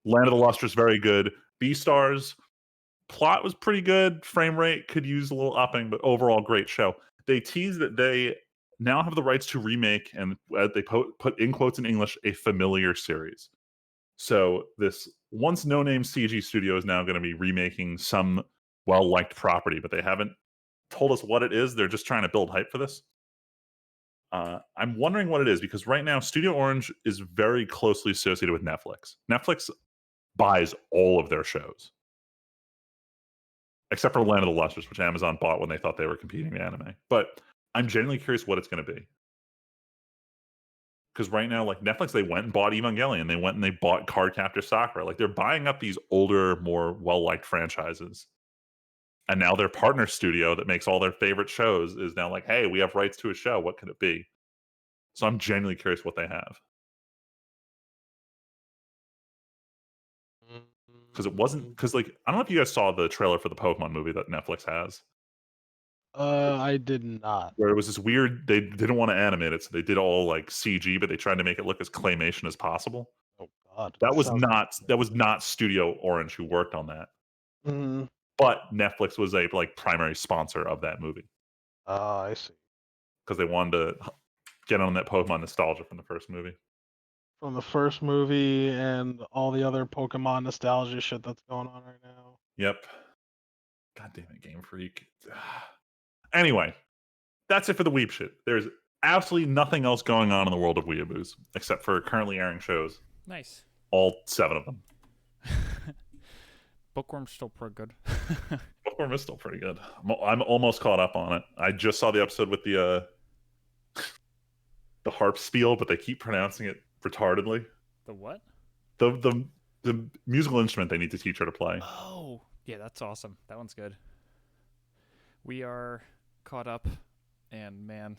of the Lustrous, very good. Beastars, plot was pretty good. Frame rate could use a little upping, but overall, great show. They tease that they now have the rights to remake, and they put in quotes in English, a familiar series. So this once no-name CG studio is now going to be remaking some well-liked property, but they haven't told us what it is. They're just trying to build hype for this. I'm wondering what it is because right now Studio Orange is very closely associated with Netflix. Netflix buys all of their shows, except for Land of the Lustrous, which Amazon bought when they thought they were competing in anime. But I'm genuinely curious what it's going to be. Because right now, like Netflix, they went and bought Evangelion. They went and they bought Cardcaptor Sakura. Like they're buying up these older, more well-liked franchises. And now their partner studio that makes all their favorite shows is now like, hey, we have rights to a show. What could it be? So I'm genuinely curious what they have. Because it wasn't because like I don't know if you guys saw the trailer for the Pokemon movie that Netflix has. I did not. Where it was this weird they didn't want to animate it, so they did all like CG, but they tried to make it look as claymation as possible. Oh God. That was Sounds not Studio Orange who worked on that. Mhm. But Netflix was a like primary sponsor of that movie Oh, I see. because they wanted to get on that Pokemon nostalgia from the first movie. From the first movie and all the other Pokemon nostalgia shit that's going on right now. Yep. God damn it, Game Freak. Anyway, that's it for the Weeb shit. There's absolutely nothing else going on in the world of Weeaboos except for currently airing shows. Nice. All 7 of them. Bookworm's still pretty good. Bookworm is still pretty good. I'm almost caught up on it. I just saw the episode with the harp spiel, but they keep pronouncing it retardedly. The what? The musical instrument they need to teach her to play. Oh, yeah, that's awesome. That one's good. We are caught up, and man.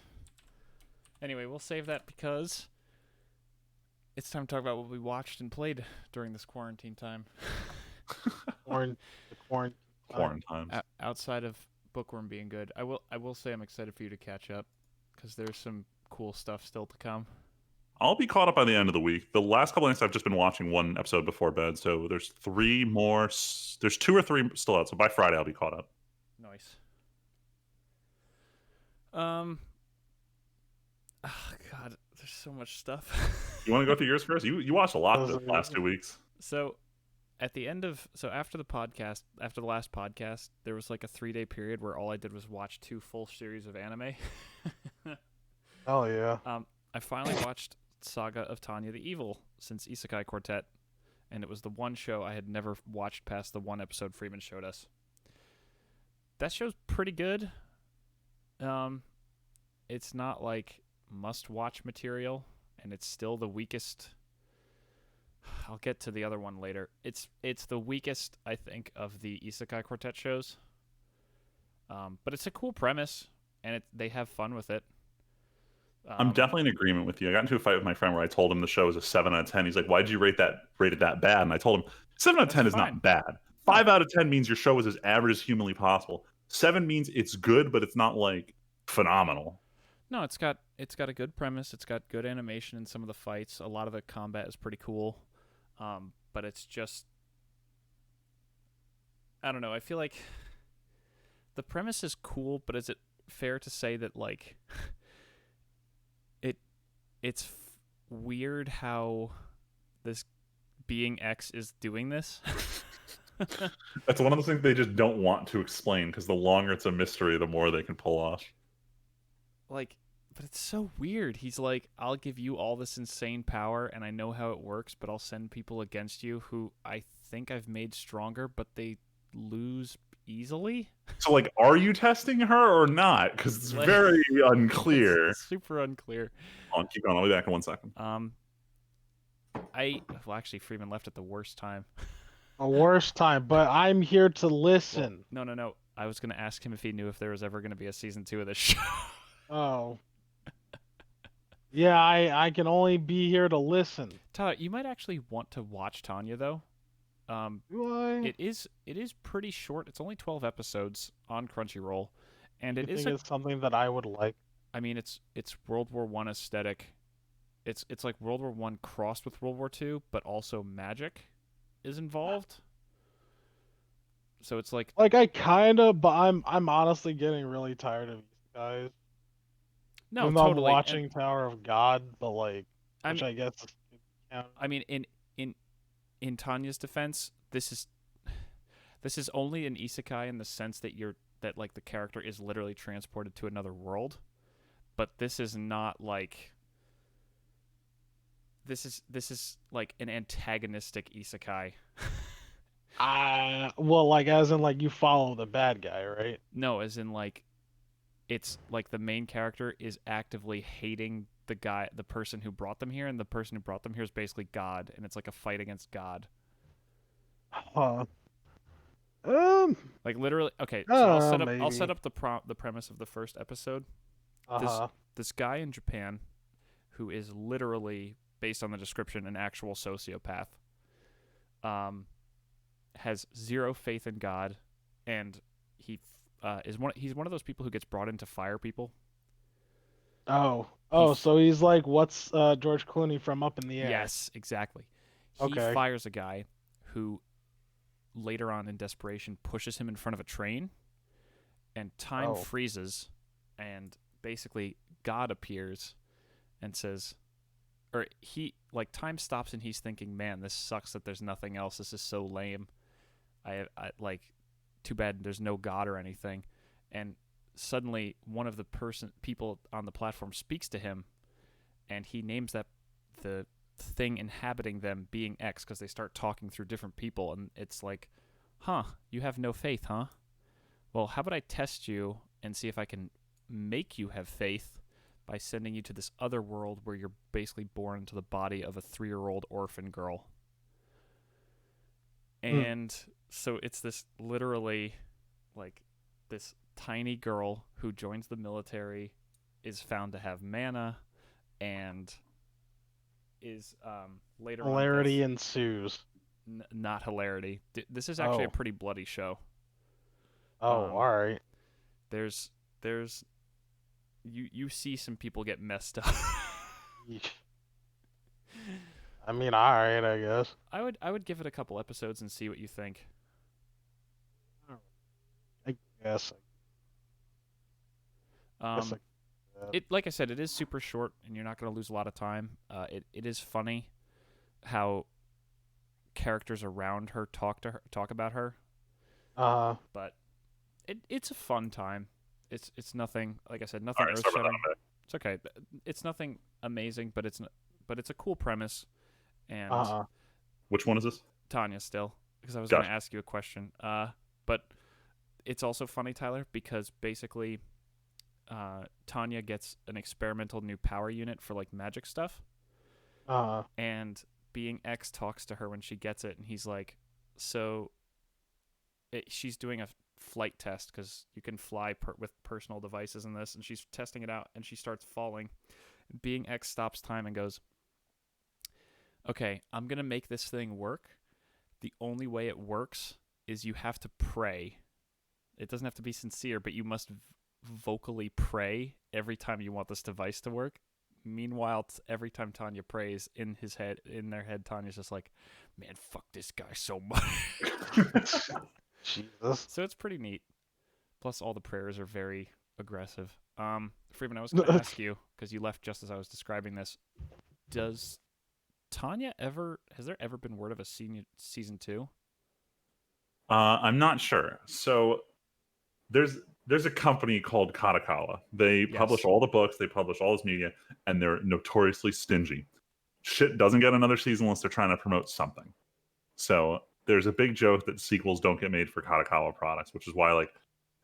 Anyway, we'll save that because it's time to talk about what we watched and played during this quarantine time. Quarantine. Outside of Bookworm being good, I will say I'm excited for you to catch up because there's some cool stuff still to come. I'll be caught up by the end of the week. The last couple of nights I've just been watching one episode before bed, so there's 3 more. There's 2 or 3 still out, so by Friday I'll be caught up. Nice. Oh God, there's so much stuff. You want to go through yours first? You watched a lot the last 2 weeks. So, after the last podcast, there was like a 3-day period where all I did was watch 2 full series of anime. Oh yeah. I finally watched Saga of Tanya the Evil since Isekai Quartet, and it was the one show I had never watched past the one episode Freeman showed us. That show's pretty good. It's not like must-watch material, and it's still the weakest. I'll get to the other one later. It's the weakest, I think, of the Isekai Quartet shows. But it's a cool premise, and they have fun with it. I'm definitely in agreement with you. I got into a fight with my friend where I told him the show was a 7 out of 10. He's like, "Why'd you rate it that bad?" And I told him 7 out of That's 10 is fine. not bad. 5 out of 10 means your show is as average as humanly possible. 7 means it's good, but it's not like phenomenal. No, it's got a good premise. It's got good animation in some of the fights. A lot of the combat is pretty cool, but it's just I don't know. I feel like the premise is cool, but is it fair to say that like it's weird how this being X is doing this? That's one of the things they just don't want to explain because the longer it's a mystery, the more they can pull off. Like, but it's so weird. He's like, I'll give you all this insane power and I know how it works, but I'll send people against you who I think I've made stronger, but they lose easily. So, like, are you testing her or not? Because it's Like, very unclear. It's super unclear. Hold on, keep going. I'll be back in 1 second. Well, actually, Freeman left at the worst time. A worst time, but I'm here to listen. Well, no. I was gonna ask him if he knew if there was ever gonna be a season 2 of this show. Oh. Yeah, I can only be here to listen. Tyler, you might actually want to watch Tanya though. Do I? It is pretty short. It's only 12 episodes on Crunchyroll, and You it is think it's something that I would like? I mean, it's World War One aesthetic. It's like World War One crossed with World War Two, but also magic is involved. So it's like Like I kind of, but I'm honestly getting really tired of these guys. no, Even though totally. I'm watching Tower of God, but like, I'm- which I guess is count. I mean, in Tanya's defense, this is only an isekai in the sense that like the character is literally transported to another world, but this is not like this is like an antagonistic isekai. Well, like as in like you follow the bad guy, right? No, as in like it's like the main character is actively hating the person who brought them here, and the person who brought them here is basically God, and it's like a fight against God. Huh. Like literally, okay. So I'll set Maybe. up the premise of the first episode. Uh-huh. This guy in Japan, who is literally based on the description an actual sociopath, has zero faith in God, and he's one of those people who gets brought in to fire people. Oh, so he's like, what's George Clooney from Up in the Air? Yes, exactly. He Okay. fires a guy who later on in desperation pushes him in front of a train, and time freezes, and basically God appears and says, or he like time stops and he's thinking, man, this sucks that there's nothing else. This is so lame. I like, too bad there's no God or anything. And suddenly one of the people on the platform speaks to him, and he names that the thing inhabiting them being X because they start talking through different people, and it's like, huh, you have no faith, huh? Well, how about I test you and see if I can make you have faith by sending you to this other world where you're basically born into the body of a 3-year-old orphan girl. And so it's this literally like this tiny girl who joins the military, is found to have mana, and is later Hilarity on ensues. not hilarity. This is actually a pretty bloody show. All right. There's you see some people get messed up. I mean, all right, I guess. I would give it a couple episodes and see what you think. I guess. It like I said, it is super short, and you're not going to lose a lot of time. It is funny how characters around her talk about her. But it's a fun time. It's nothing, like I said, nothing earth-shattering. It's okay. It's nothing amazing, but it's a cool premise. And which one is this? Tanya still, because I was going to ask you a question. But it's also funny, Tyler, because basically Tanya gets an experimental new power unit for like magic stuff. And being X talks to her when she gets it, and he's like, so she's doing a flight test because you can fly with personal devices in this, and she's testing it out, and she starts falling, Being X stops time and goes, okay, I'm going to make this thing work. The only way it works is you have to pray. It doesn't have to be sincere, but you must vocally pray every time you want this device to work. Meanwhile, every time Tanya prays, in their head, Tanya's just like, man, fuck this guy so much. Jesus. So it's pretty neat. Plus, all the prayers are very aggressive. Freeman, I was going to ask you, because you left just as I was describing this, has there ever been word of a season 2? I'm not sure. So there's a company called Katakala. They publish all the books, they publish all this media, and they're notoriously stingy. Shit doesn't get another season unless they're trying to promote something. So there's a big joke that sequels don't get made for Katakala products, which is why like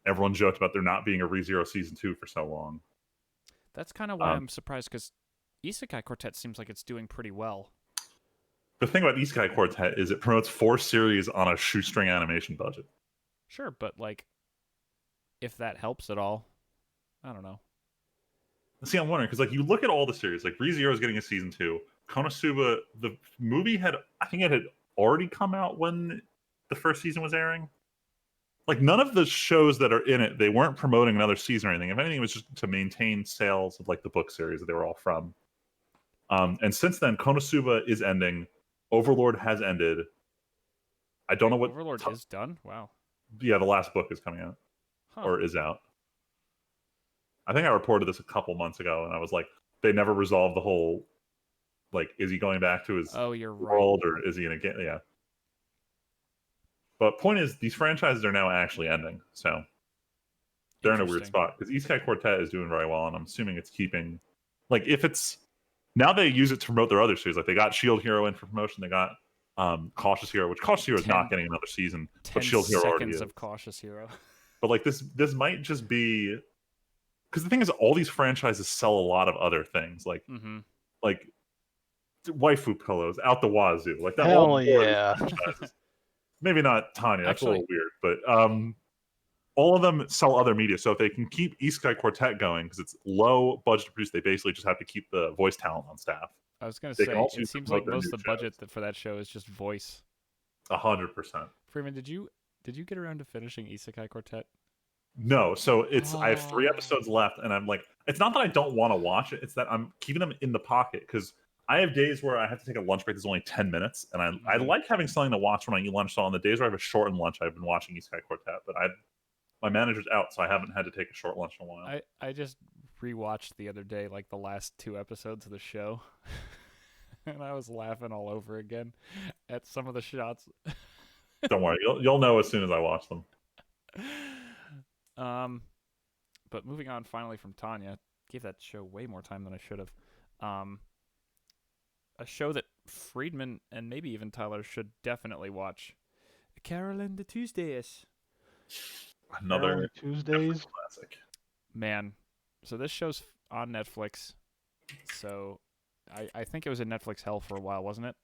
everyone joked about there not being a ReZero season 2 for so long. That's kind of why I'm surprised, because Isekai Quartet seems like it's doing pretty well. The thing about Isekai Quartet is it promotes 4 series on a shoestring animation budget. Sure, but like, if that helps at all, I don't know. See, I'm wondering because like you look at all the series, like ReZero is getting a season 2. Konosuba, the movie I think it had already come out when the first season was airing. Like none of the shows that are in it, they weren't promoting another season or anything. If anything, it was just to maintain sales of like the book series that they were all from. And since then, Konosuba is ending. Overlord has ended. I don't know what Overlord is done. Wow. Yeah, the last book is coming out or is out. I think I reported this a couple months ago, and I was like, they never resolved the whole, like, is he going back to his world or is he gonna get? Yeah. But point is, these franchises are now actually ending, so they're in a weird spot because Isekai Quartet is doing very well, and I'm assuming it's keeping, like, if it's now they use it to promote their other series. Like they got Shield Hero in for promotion. They got Cautious Hero, which Cautious Hero is not getting another season, but Shield Hero already is. Of Cautious Hero. But like this might just be because the thing is, all these franchises sell a lot of other things, like like waifu pillows out the wazoo, like that. Hell yeah. Maybe not Tanya. That's a little weird, but all of them sell other media. So if they can keep Isekai Quartet going, because it's low budget to produce, they basically just have to keep the voice talent on staff. I was going to say, it seems like most of the budget for that show is just voice. 100%. Freeman, did you get around to finishing Isekai Quartet? No, so I have 3 episodes left, and I'm like, it's not that I don't want to watch it, it's that I'm keeping them in the pocket, because I have days where I have to take a lunch break that's only 10 minutes, and I like having something to watch when I eat lunch. So on the days where I have a shortened lunch, I've been watching Isekai Quartet, but my manager's out, so I haven't had to take a short lunch in a while. I just rewatched the other day, like the last 2 episodes of the show, and I was laughing all over again at some of the shots. Don't worry, you'll know as soon as I watch them. But moving on finally from Tanya, gave that show way more time than I should have. A show that Friedman and maybe even Tyler should definitely watch, Carol and the Tuesdays. Another Tuesdays classic. Man, so this show's on Netflix. So I think it was in Netflix hell for a while, wasn't it?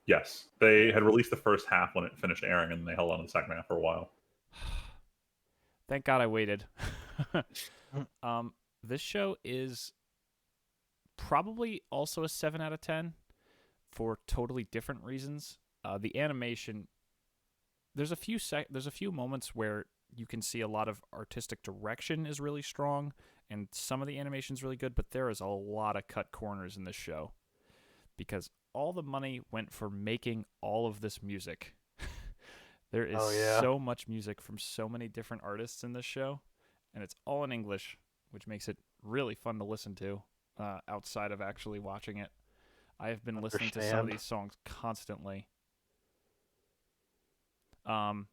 Yes, they had released the first half when it finished airing, and they held on to the second half for a while. Thank God I waited. This show is probably also a 7 out of 10 for totally different reasons. The animation, there's a few moments where you can see a lot of artistic direction is really strong, and some of the animation is really good, but there is a lot of cut corners in this show because all the money went for making all of this music. There is so much music from so many different artists in this show, and it's all in English, which makes it really fun to listen to outside of actually watching it. I have been listening to some of these songs constantly. Tyler,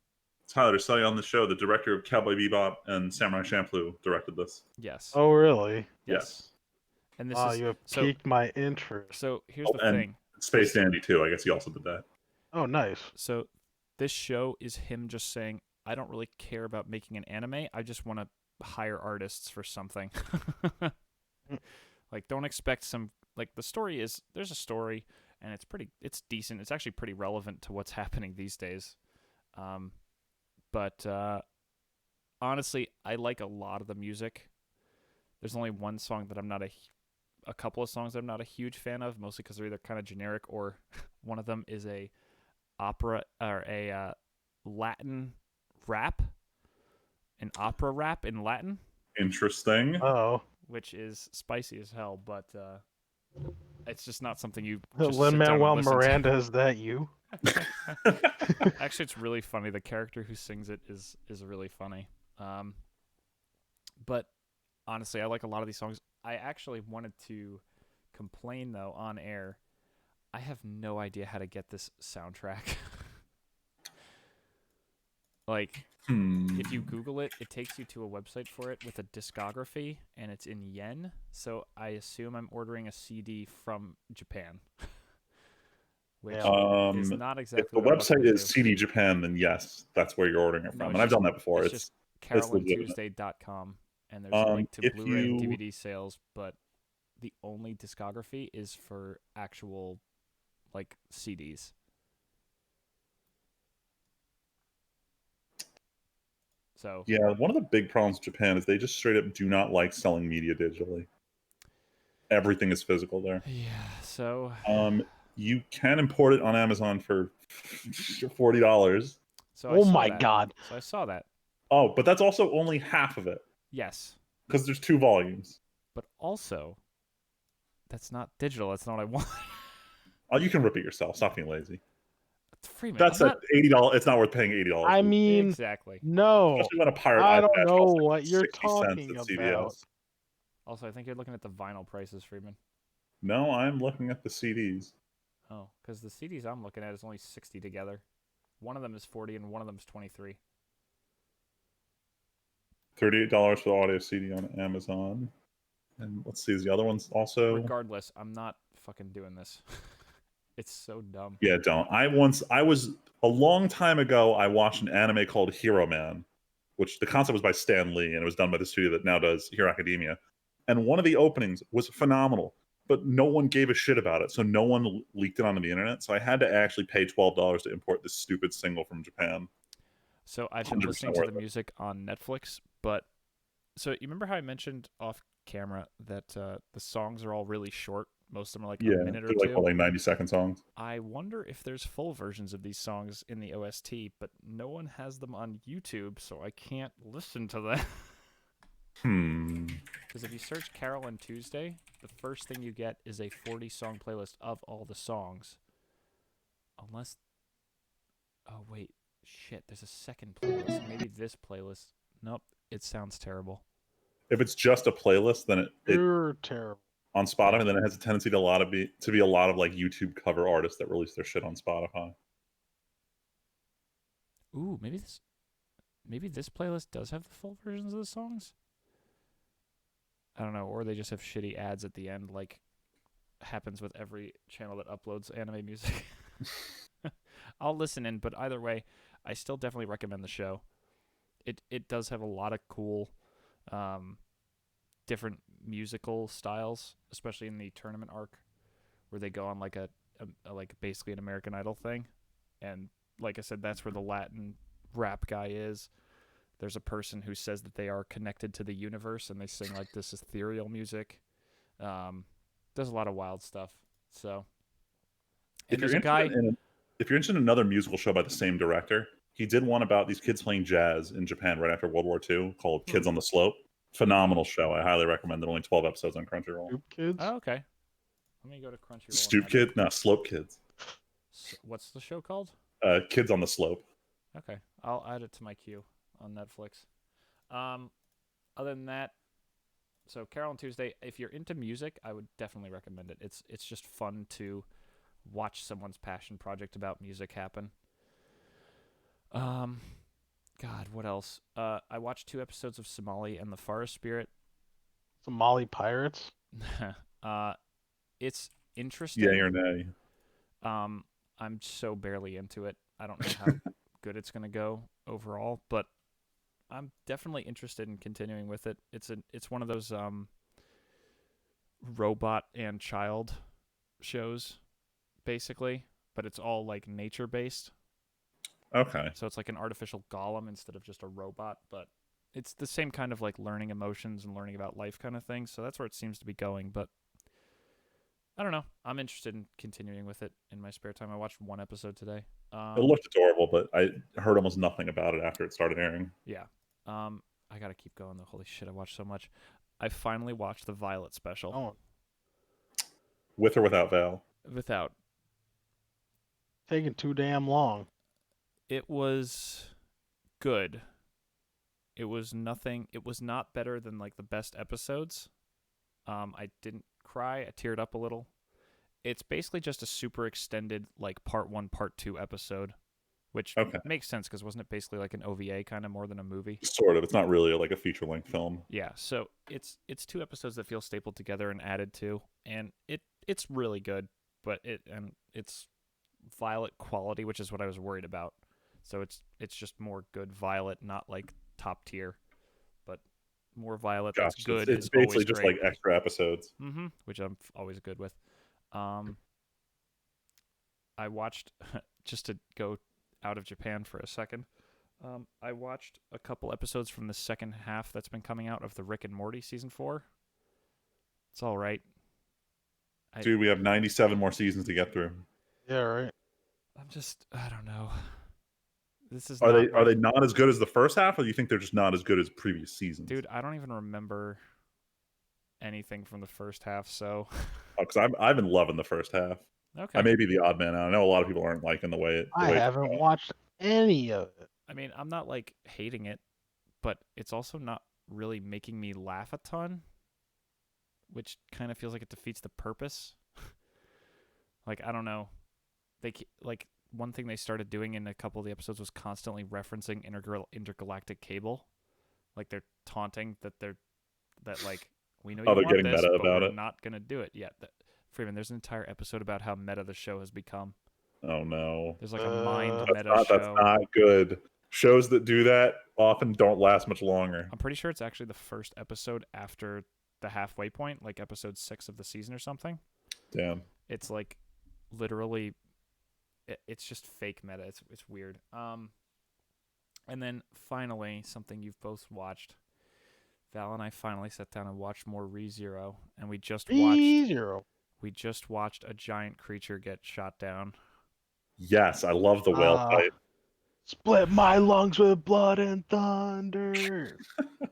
to tell you on the show, the director of Cowboy Bebop and Samurai Champloo directed this. Yes. Oh, really? Yes. And this you have piqued my interest. So here's the thing. Space Dandy too. I guess he also did that. Oh, nice. So this show is him just saying, I don't really care about making an anime. I just want to hire artists for something. Like, don't expect some, like, the story is, there's a story, and it's decent. It's actually pretty relevant to what's happening these days. But honestly, I like a lot of the music. There's only one song that I'm not a a couple of songs that I'm not a huge fan of, mostly because they're either kind of generic or one of them is a opera or a Latin rap, an opera rap in Latin, Interesting. Oh, which is spicy as hell, but it's just not something you just sit down and Lin-Manuel listen to. Miranda, is that you? Actually, it's really funny. The character who sings it is really funny. But honestly, I like a lot of these songs. I actually wanted to complain though on air. I have no idea how to get this soundtrack. Like, if you Google it, it takes you to a website for it with a discography, and it's in yen. So I assume I'm ordering a CD from Japan, which Yeah. is not If exactly the what I'm looking website to is do. CD Japan, then yes, that's where you're ordering it No, from, it's and I've just done that before. it's just It's legitimate. CarolynTuesday.com, and there's a link to If Blu-ray and you DVD sales, but the only discography is for actual like CDs. So yeah, one of the big problems with Japan is they just straight up do not like selling media digitally. Everything is physical there. yeah, so You can import it on Amazon for $40. so I Oh saw my that. God. So I saw that. Oh, but that's also only half of it Yes, because there's 2 volumes. but also that's not digital. That's not what I want. Oh, you can rip it yourself. Stop being lazy. Freeman, That's I'm at not $80. It's not worth paying $80. I for, mean, exactly. no, especially when a pirate I eye don't patch know costs like what you're 60 cents talking at about. CVS. Also, I think you're looking at the vinyl prices, Freeman. No, I'm looking at the CDs. Oh, because the CDs I'm looking at is only 60 together. One of them is 40 and one of them is 23. $38 for the audio CD on Amazon. And let's see, is the other ones also? Regardless, I'm not fucking doing this. It's so dumb. Yeah, don't. I was a long time ago. I watched an anime called Hero Man, which the concept was by Stan Lee, and it was done by the studio that now does Hero Academia. And one of the openings was phenomenal, but no one gave a shit about it, so no one leaked it onto the internet. So I had to actually pay $12 to import this stupid single from Japan. So I've been 100% listening to the worth it. music on Netflix, but so you remember how I mentioned off camera that the songs are all really short? Most of them are like a Yeah, minute or they're like two. what, like 90-second songs. I wonder if there's full versions of these songs in the OST, but no one has them on YouTube, so I can't listen to them. Because if you search Carol and Tuesday, the first thing you get is a 40-song playlist of all the songs. Unless... Oh, wait. Shit, there's a second playlist. Maybe this playlist... Nope, it sounds terrible. If it's just a playlist, then it You're terrible. on Spotify, Yeah. then it has a tendency to be a lot of like YouTube cover artists that release their shit on Spotify. Ooh, maybe this playlist does have the full versions of the songs? I don't know, or they just have shitty ads at the end, like happens with every channel that uploads anime music. I'll listen in, but either way, I still definitely recommend the show. It does have a lot of cool different musical styles, especially in the tournament arc where they go on like a like basically an American Idol thing. And like I said, that's where the Latin rap guy is. There's a person who says that they are connected to the universe and they sing like this ethereal music. There's a lot of wild stuff. So, and there's a guy. If you're interested in another musical show by the same director, he did one about these kids playing jazz in Japan right after World War II called Kids on the Slope. Phenomenal show. I highly recommend it. Only 12 episodes on Crunchyroll. Stoop Kids? Oh, okay. Let me go to Crunchyroll. Stoop Kid? No, Slope Kids. What's the show called? Kids on the Slope. Okay, I'll add it to my queue on Netflix. Other than that, so Carol and Tuesday, if you're into music, I would definitely recommend it. It's just fun to watch someone's passion project about music happen. God, what else? I watched 2 episodes of Somali and the Forest Spirit. Somali pirates? It's interesting. Yay or nay? I'm so barely into it. I don't know how good it's gonna go overall, but I'm definitely interested in continuing with it. It's one of those robot and child shows, basically, but it's all like nature based. Okay. So it's like an artificial golem instead of just a robot, but it's the same kind of like learning emotions and learning about life kind of thing. So that's where it seems to be going. But I don't know. I'm interested in continuing with it in my spare time. I watched one episode today. It looked adorable, but I heard almost nothing about it after it started airing. Yeah. I gotta keep going though. Holy shit, I watched so much. I finally watched the Violet special. Oh, With or without Val? Without. taking too damn long. It was good. It was nothing. It was not better than like the best episodes. I didn't cry. I teared up a little. It's basically just a super extended like part 1, part 2 episode, which Okay. makes sense because wasn't it basically like an OVA kind of more than a movie? Sort of. It's not really like a feature-length film. Yeah, so it's 2 episodes that feel stapled together and added to, and it's really good, but it's Violet quality, which is what I was worried about. So it's just more good Violet, not like top tier, but more Violet that's Gosh, good it's is basically always just great. like extra episodes. Which I'm always good with. I watched just to go out of Japan for a second. I watched a couple episodes from the second half that's been coming out of the Rick and Morty season 4. It's all right. Dude, we have 97 more seasons to get through. Yeah, right. I don't know. This is Are not they not as good as the first half, or do you think they're just not as good as previous seasons? Dude, I don't even remember anything from the first half, so Because I've been loving the first half. okay. I may be the odd man out. I know a lot of people aren't liking the way it. I haven't watched any of it. I mean, I'm not like hating it, but it's also not really making me laugh a ton, which kind of feels like it defeats the purpose. Like, I don't know. Like one thing they started doing in a couple of the episodes was constantly referencing intergalactic cable. Like they're taunting that like we know you they're want getting this, meta but about we're it. not gonna do it yet. Freeman, there's an entire episode about how meta the show has become. Oh no. There's like a mind That's meta show. That's not good. Shows that do that often don't last much longer. I'm pretty sure it's actually the first episode after the halfway point, like episode 6 of the season or something. Damn. It's like literally, it's just fake meta. It's weird. And then finally, something you've both watched. Val and I finally sat down and watched more ReZero, and we just watched a giant creature get shot down. Yes, I love the whale fight. Split my lungs with blood and thunder.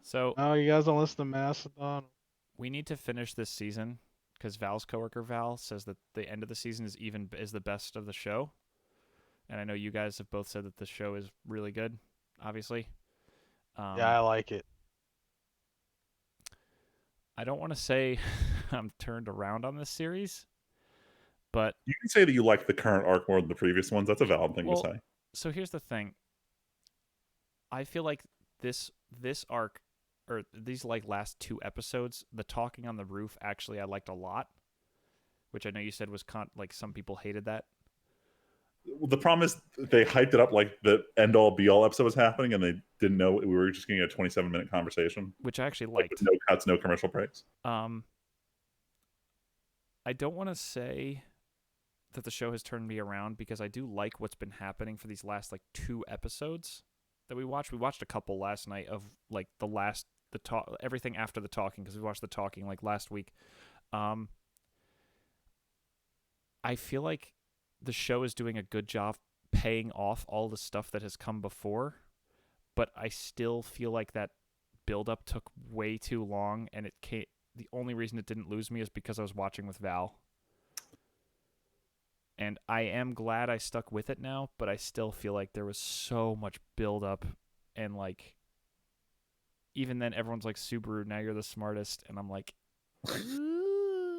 So No, you guys don't listen to Mastodon. we need to finish this season because Val's coworker Val says that the end of the season is the best of the show, and I know you guys have both said that the show is really good. Obviously, Yeah, I like it. I don't want to say I'm turned around on this series, but You can say that you like the current arc more than the previous ones. That's a valid thing to say. So here's the thing. I feel like this arc, or these like last 2 episodes, the talking on the roof, actually I liked a lot, which I know you said was like some people hated that. The problem is they hyped it up like the end-all be-all episode was happening, and they didn't know we were just getting a 27-minute conversation, which I actually like liked. with no cuts, no commercial breaks. I don't want to say that the show has turned me around because I do like what's been happening for these last like 2 episodes that we watched. We watched a couple last night of like everything after the talking, because we watched the talking like last week. I feel like the show is doing a good job paying off all the stuff that has come before, but I still feel like that build-up took way too long, and the only reason it didn't lose me is because I was watching with Val. And I am glad I stuck with it now, but I still feel like there was so much build-up, and like even then everyone's like, Subaru, now you're the smartest, and I'm like,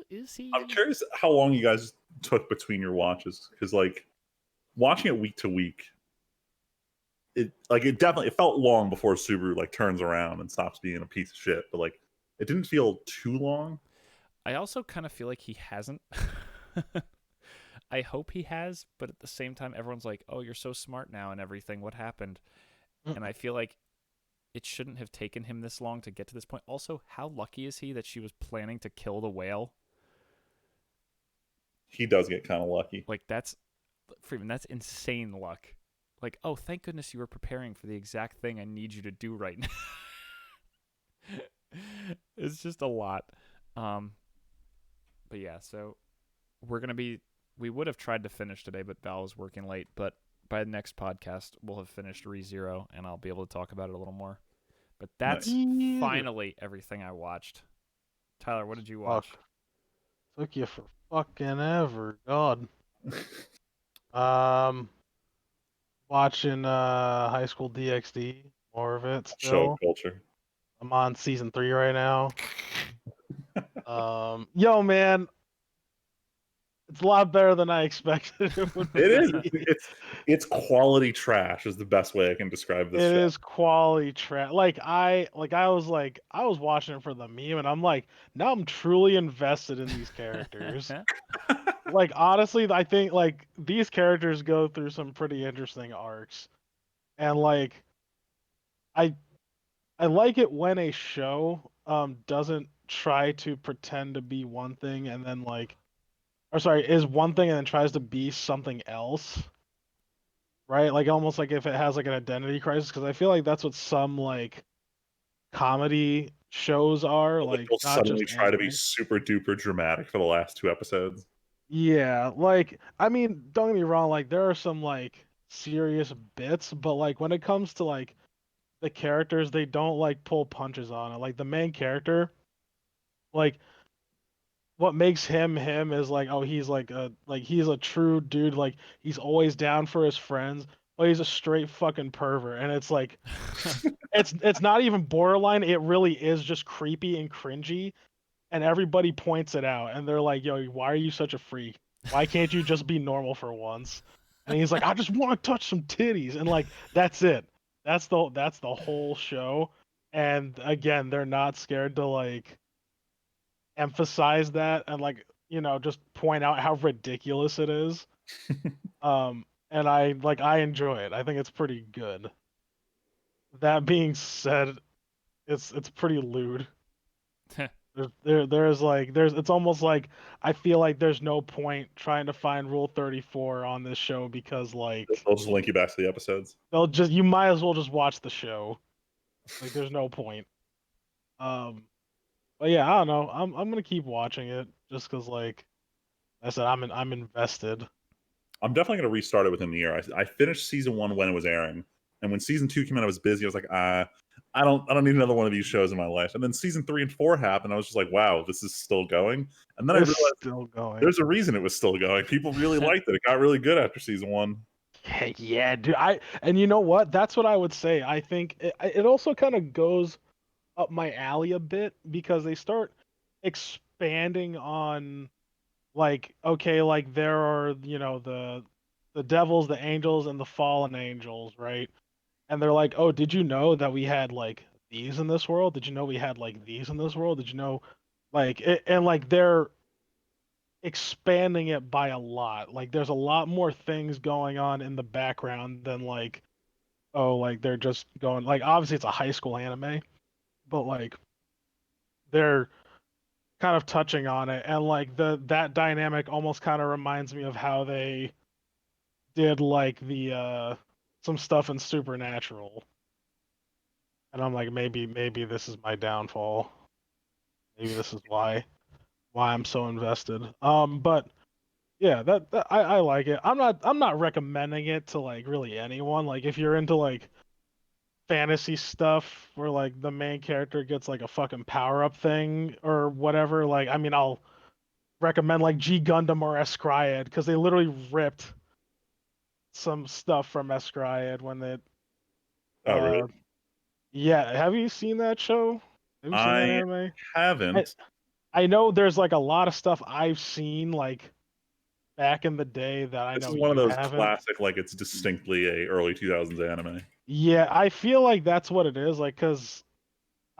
is he? I'm curious how long you guys took between your watches, because like watching it week to week, it felt long before Subaru like turns around and stops being a piece of shit, but like it didn't feel too long. I also kind of feel like he hasn't. I hope he has, but at the same time everyone's like, oh, you're so smart now and everything, what happened? And I feel like it shouldn't have taken him this long to get to this point. Also, how lucky is he that she was planning to kill the whale? He does get kind of lucky. Like, that's insane luck. Like, oh, thank goodness you were preparing for the exact thing I need you to do right now. It's just a lot. But yeah, so we would have tried to finish today, but Val was working late. But by the next podcast, we'll have finished ReZero, and I'll be able to talk about it a little more. But that's Nice. finally everything I watched. Tyler, what did you watch? Fuck. Took you for fucking ever, God. Watching High School DxD, more of it Show still. culture. I'm on season 3 right now. Yo, man, it's a lot better than I expected it would be. It is. It's quality trash is the best way I can describe this It show. is quality trash. I was watching it for the meme, and I'm like, now I'm truly invested in these characters. Like, honestly, I think like these characters go through some pretty interesting arcs, and like I I like it when a show doesn't try to pretend to be one thing and then like, or sorry, is one thing and then tries to be something else. Right? Like almost like if it has like an identity crisis, because I feel like that's what some like comedy shows are, Like like they'll not suddenly just try to be anime. super duper dramatic for the last 2 episodes. Yeah, like I mean, don't get me wrong, like there are some like serious bits, but like when it comes to like the characters, they don't like pull punches on it. Like the main character, like what makes him him is like, oh, he's a true dude, like he's always down for his friends, but he's a straight fucking pervert. And it's like it's not even borderline, it really is just creepy and cringy, and everybody points it out and they're like, yo, why are you such a freak? Why can't you just be normal for once? And he's like, I just want to touch some titties, and like that's it. That's the whole show. And again, they're not scared to like emphasize that and like, just point out how ridiculous it is. And I enjoy it. I think it's pretty good. That being said, it's pretty lewd. There's it's almost like I feel like there's no point trying to find Rule 34 on this show because like They'll just link you back to the episodes. you might as well just watch the show. Like there's no point. Um but yeah, I don't know. I'm gonna keep watching it just because like I said, I'm invested. I'm definitely going to restart it within the year. I finished season 1 when it was airing, and when season 2 came out, I was busy. I was like, I don't need another one of these shows in my life. And then season 3 and 4 happened. I was just like, wow, this is still going. And then I It's realized still going. there's a reason it was still going. People really liked it. It got really good after season 1. Yeah, dude. And you know what? That's what I would say. I think it also kind of goes up my alley a bit because they start expanding on like, okay, like there are, the devils, the angels, and the fallen angels, right? And they're like, oh, did you know that we had like these in this world? Did you know we had like these in this world? Did you know like and like they're expanding it by a lot. Like there's a lot more things going on in the background than like, oh, like they're just going like, obviously it's a high school anime, but like they're kind of touching on it, and like that dynamic almost kind of reminds me of how they did like the some stuff in Supernatural. And I'm like, maybe this is my downfall. Maybe this is why I'm so invested. But yeah, that I like it. I'm not recommending it to like really anyone. Like if you're into like fantasy stuff where like the main character gets like a fucking power up thing or whatever, like I mean I'll recommend like G Gundam or Escriad because they literally ripped some stuff from Escriad when they Oh, really? uh yeah, have you seen that show? Have you seen that I anime? I, haven't. I know there's like a lot of stuff I've seen like back in the day that I This know is one of you those haven't. classic, like it's distinctly a early 2000s anime. Yeah, I feel like that's what it is, like, because,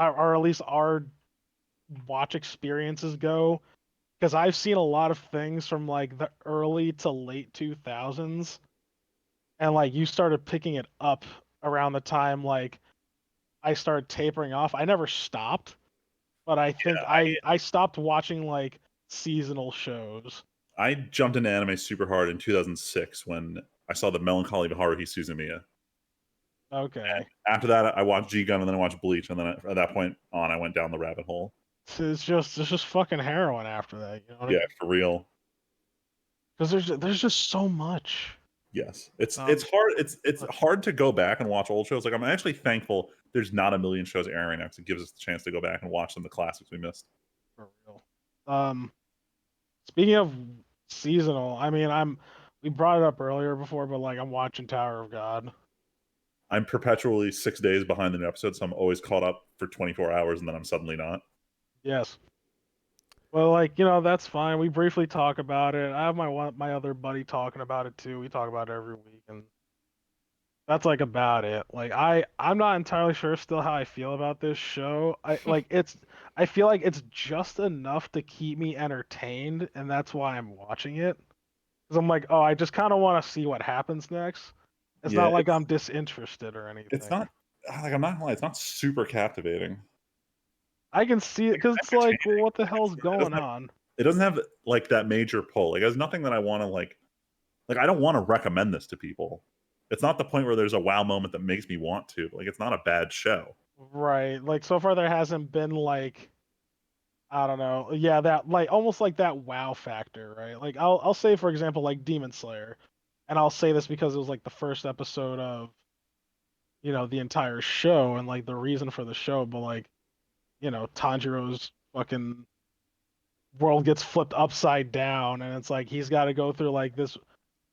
or at least our watch experiences go, because I've seen a lot of things from like the early to late 2000s, and like you started picking it up around the time like I started tapering off. I never stopped, but I think I stopped watching like seasonal shows. I jumped into anime super hard in 2006 when I saw the Melancholy of Haruhi Suzumiya. Okay. After that, I watched G Gun and then I watched Bleach, and then at that point on, I went down the rabbit hole. So it's just fucking heroin after that, you know what I Yeah, mean? for real. because there's just so much. Yes, it's Um, hard. It's hard to go back and watch old shows. Like I'm actually thankful there's not a million shows airing right now because it gives us the chance to go back and watch some of the classics we missed. For real. Speaking of seasonal, I mean, we brought it up earlier before, but like I'm watching Tower of God. I'm perpetually 6 days behind the new episode, so I'm always caught up for 24 hours, and then I'm suddenly not. Yes. Well, like that's fine. We briefly talk about it. I have my other buddy talking about it too. We talk about it every week, and that's like about it. Like I'm not entirely sure still how I feel about this show. I feel like it's just enough to keep me entertained, and that's why I'm watching it. Because I'm like, oh, I just kind of want to see what happens next. It's Yeah, not like I'm disinterested or it's anything. not like I'm not gonna lie, it's not super captivating. I can see it because it's like, well, what the hell's It going doesn't have, on? it doesn't have like that major pull. Like, there's nothing that I want to like. I don't want to recommend this to people. It's not the point where there's a wow moment that makes me want to. Like, it's not a bad show. Right. Like so far there hasn't been like I don't know. Yeah, that like almost like that wow factor, right? Like I'll say for example like Demon Slayer, and I'll say this because it was like the first episode of the entire show and like the reason for the show, but like Tanjiro's fucking world gets flipped upside down, and it's like he's got to go through like this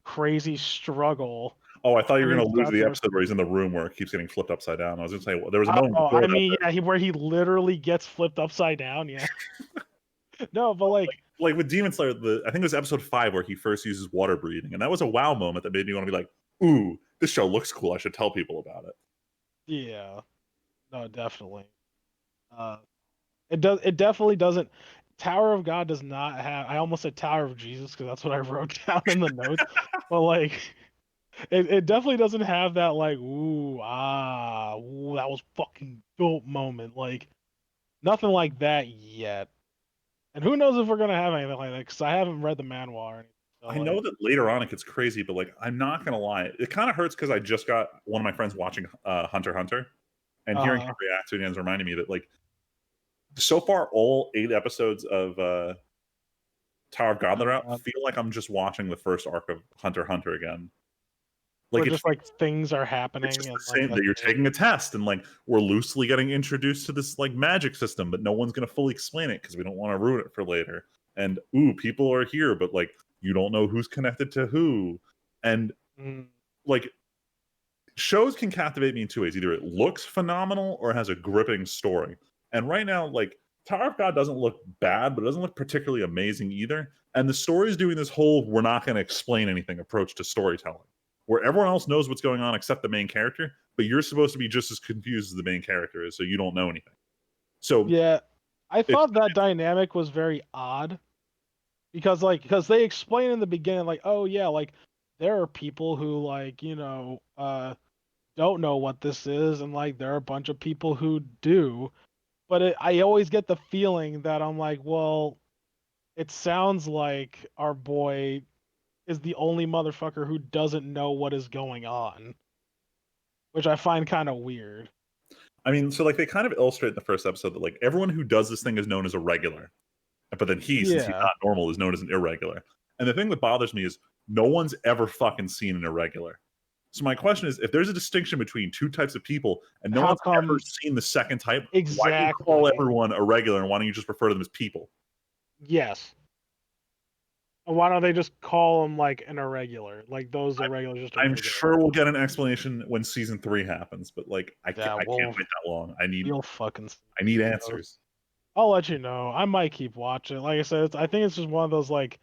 crazy struggle. Oh, I thought you I were mean, going to lose the Tanjiro's. episode where he's in the room where it keeps getting flipped upside down. I was going to say, well, there was a moment Oh, before I that. mean, yeah, where he literally gets flipped upside down. Yeah. No, but like, Like with Demon Slayer, I think it was episode 5 where he first uses water breathing, and that was a wow moment that made me want to be like, "Ooh, this show looks cool. I should tell people about it." yeah, no, definitely. Uh, it definitely doesn't. Tower of God does not have. I almost said Tower of Jesus because that's what I wrote down in the notes. But like, it definitely doesn't have that like ooh, that was fucking dope moment. Like nothing like that yet. And who knows if we're gonna have anything like that because I haven't read the manhwa or anything. So, I know that later on it gets crazy, but like, I'm not gonna lie, it kind of hurts because I just got one of my friends watching Hunter x Hunter, and hearing him uh, react to it is reminding me that like so far all 8 episodes of Tower of God that are out feel like I'm just watching the first arc of Hunter x Hunter again. where Like just like things are it's happening just and the like same that you're taking a test and like we're loosely getting introduced to this like magic system, but no one's gonna fully explain it because we don't want to ruin it for later. And ooh, people are here, but like you don't know who's connected to who. And mm, like shows can captivate me in 2 ways. Either it looks phenomenal or it has a gripping story. And right now, like Tower of God doesn't look bad, but it doesn't look particularly amazing either. And the story is doing this whole we're not going to explain anything approach to storytelling, where everyone else knows what's going on except the main character, but you're supposed to be just as confused as the main character is, so you don't know anything. So yeah. I it's thought that dynamic was very odd because they explain in the beginning like oh yeah like there are people who like don't know what this is and like there are a bunch of people who do but I always get the feeling that I'm like well it sounds like our boy is the only motherfucker who doesn't know what is going on, which I find kind of weird. I mean, so like they kind of illustrate in the first episode that like everyone who does this thing is known as a regular, but then he, since he's Yeah. not normal, is known as an irregular. And the thing that bothers me is no one's ever fucking seen an irregular. So my question is, if there's a distinction between two types of people and no How one's ever come seen the second type, why do you call exactly? everyone a regular and why don't you just refer to them as people? Yes. Why don't they just call them like an irregular? Like those irregulars just I'm irregular. sure we'll get an explanation when season 3 happens, but like Yeah, I can't wait that long. you'll fucking see. I need answers. I'll let you know. I might keep watching. Like I said, I think it's just one of those like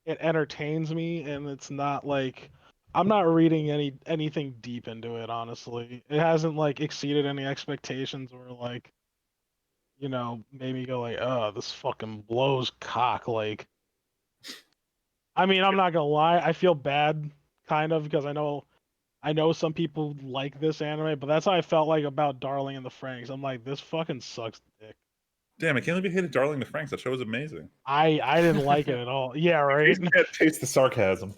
it entertains me, and it's not like I'm not reading anything deep into it. Honestly, it hasn't like exceeded any expectations or like made me go like, oh, this fucking blows cock. Like, I mean, I'm not gonna lie, I feel bad kind of because I know some people like this anime, but that's how I felt like about Darling in the Franxx. I'm like, this fucking sucks dick. Damn, I can't believe you hated Darling in the Franks. That show was amazing. I didn't like it at all. Yeah, right. You can't taste the sarcasm.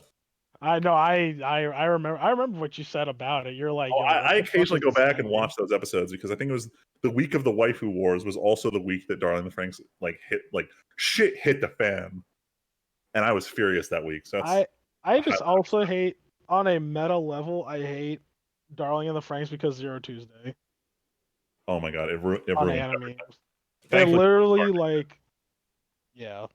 I know. I remember what you said about it. You're like, Oh, yo, what I the fuck occasionally is go this back and anime? watch those episodes because I think it was the week of the waifu wars was also the week that Darling in the Franks like hit like shit hit the fan. and I was furious that week. So that's I just also hate on a meta level. I hate Darling in the Franxx because Zero Tuesday oh my god, it on ruined anime. everything. It Thankfully, literally like yeah.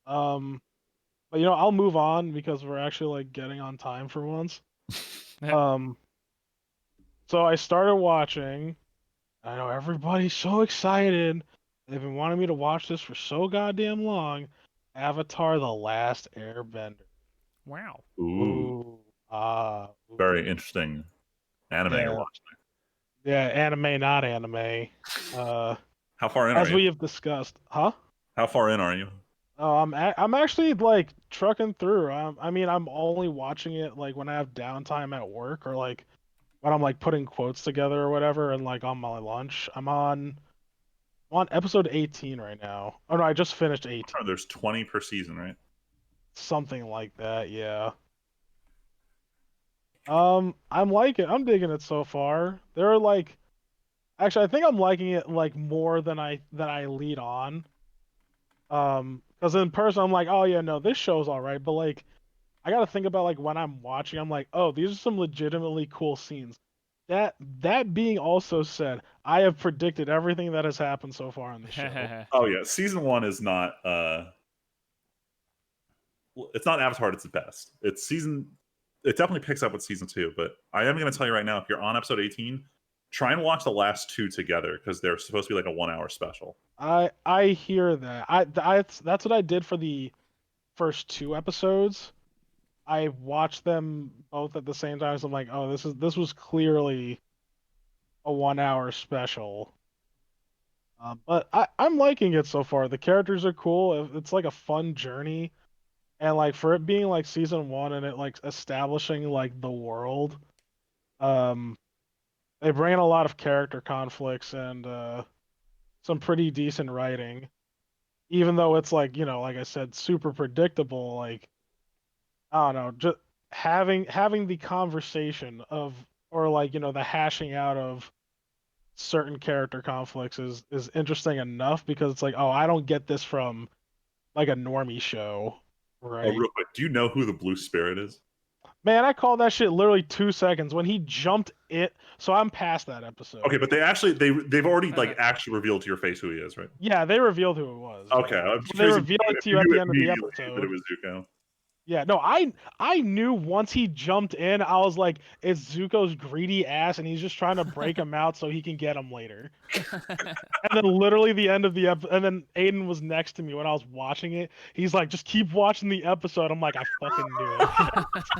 But I'll move on because we're actually like getting on time for once. Um, so I started watching. I know everybody's so excited. They've been wanting me to watch this for so goddamn long. Avatar: The Last Airbender. Wow. ooh, Ooh, ah, ooh. very interesting anime you're Yeah, watching. yeah, anime, not anime. Uh, How far in are as you? we have discussed, huh? How far in are you? Oh, I'm actually like trucking through. I mean, I'm only watching it like when I have downtime at work or like when I'm like putting quotes together or whatever, and like on my lunch. I'm on episode 18 right now. Oh no, I just finished 18. There's 20 per season, right? Something like that, yeah. I'm digging it so far. There are like actually I think I'm liking it like more than I lead on. Because in person I'm like, oh yeah, no, this show's all right, but like I gotta think about like when I'm watching, I'm like, oh, these are some legitimately cool scenes. That being also said, I have predicted everything that has happened so far in the show. Oh yeah, season 1 is not it's not Avatar at its best. It definitely picks up with season 2, but I am going to tell you right now, if you're on episode 18, try and watch the last 2 together because they're supposed to be like a 1 hour special. I hear that. That's what I did for the first 2 episodes. I watched them both at the same time, so I'm like, oh, this was clearly a 1 hour special. But I'm liking it so far. The characters are cool. It's like a fun journey, and like for it being like season one and it like establishing like the world, um, they bring in a lot of character conflicts and some pretty decent writing. Even though it's like like I said, super predictable. Like I don't know, just having the conversation of or like the hashing out of certain character conflicts is interesting enough because it's like, oh, I don't get this from like a normie show, Oh, right? real quick, do you know who the Blue Spirit is? Man, I called that shit literally 2 seconds when he jumped it. So I'm past that Okay, episode. but they've already like actually revealed to your face who he is, right? Yeah, they revealed who it was. Okay, Yeah, I'm but they curious reveal it if to you you at knew the end of the immediately that it episode. was Zuko. Yeah, no, I knew once he jumped in, I was like, it's Zuko's greedy ass, and he's just trying to break him out so he can get him later. And then literally the end of the episode, and then Aiden was next to me when I was watching it. He's like, just keep watching the episode. I'm like, I fucking knew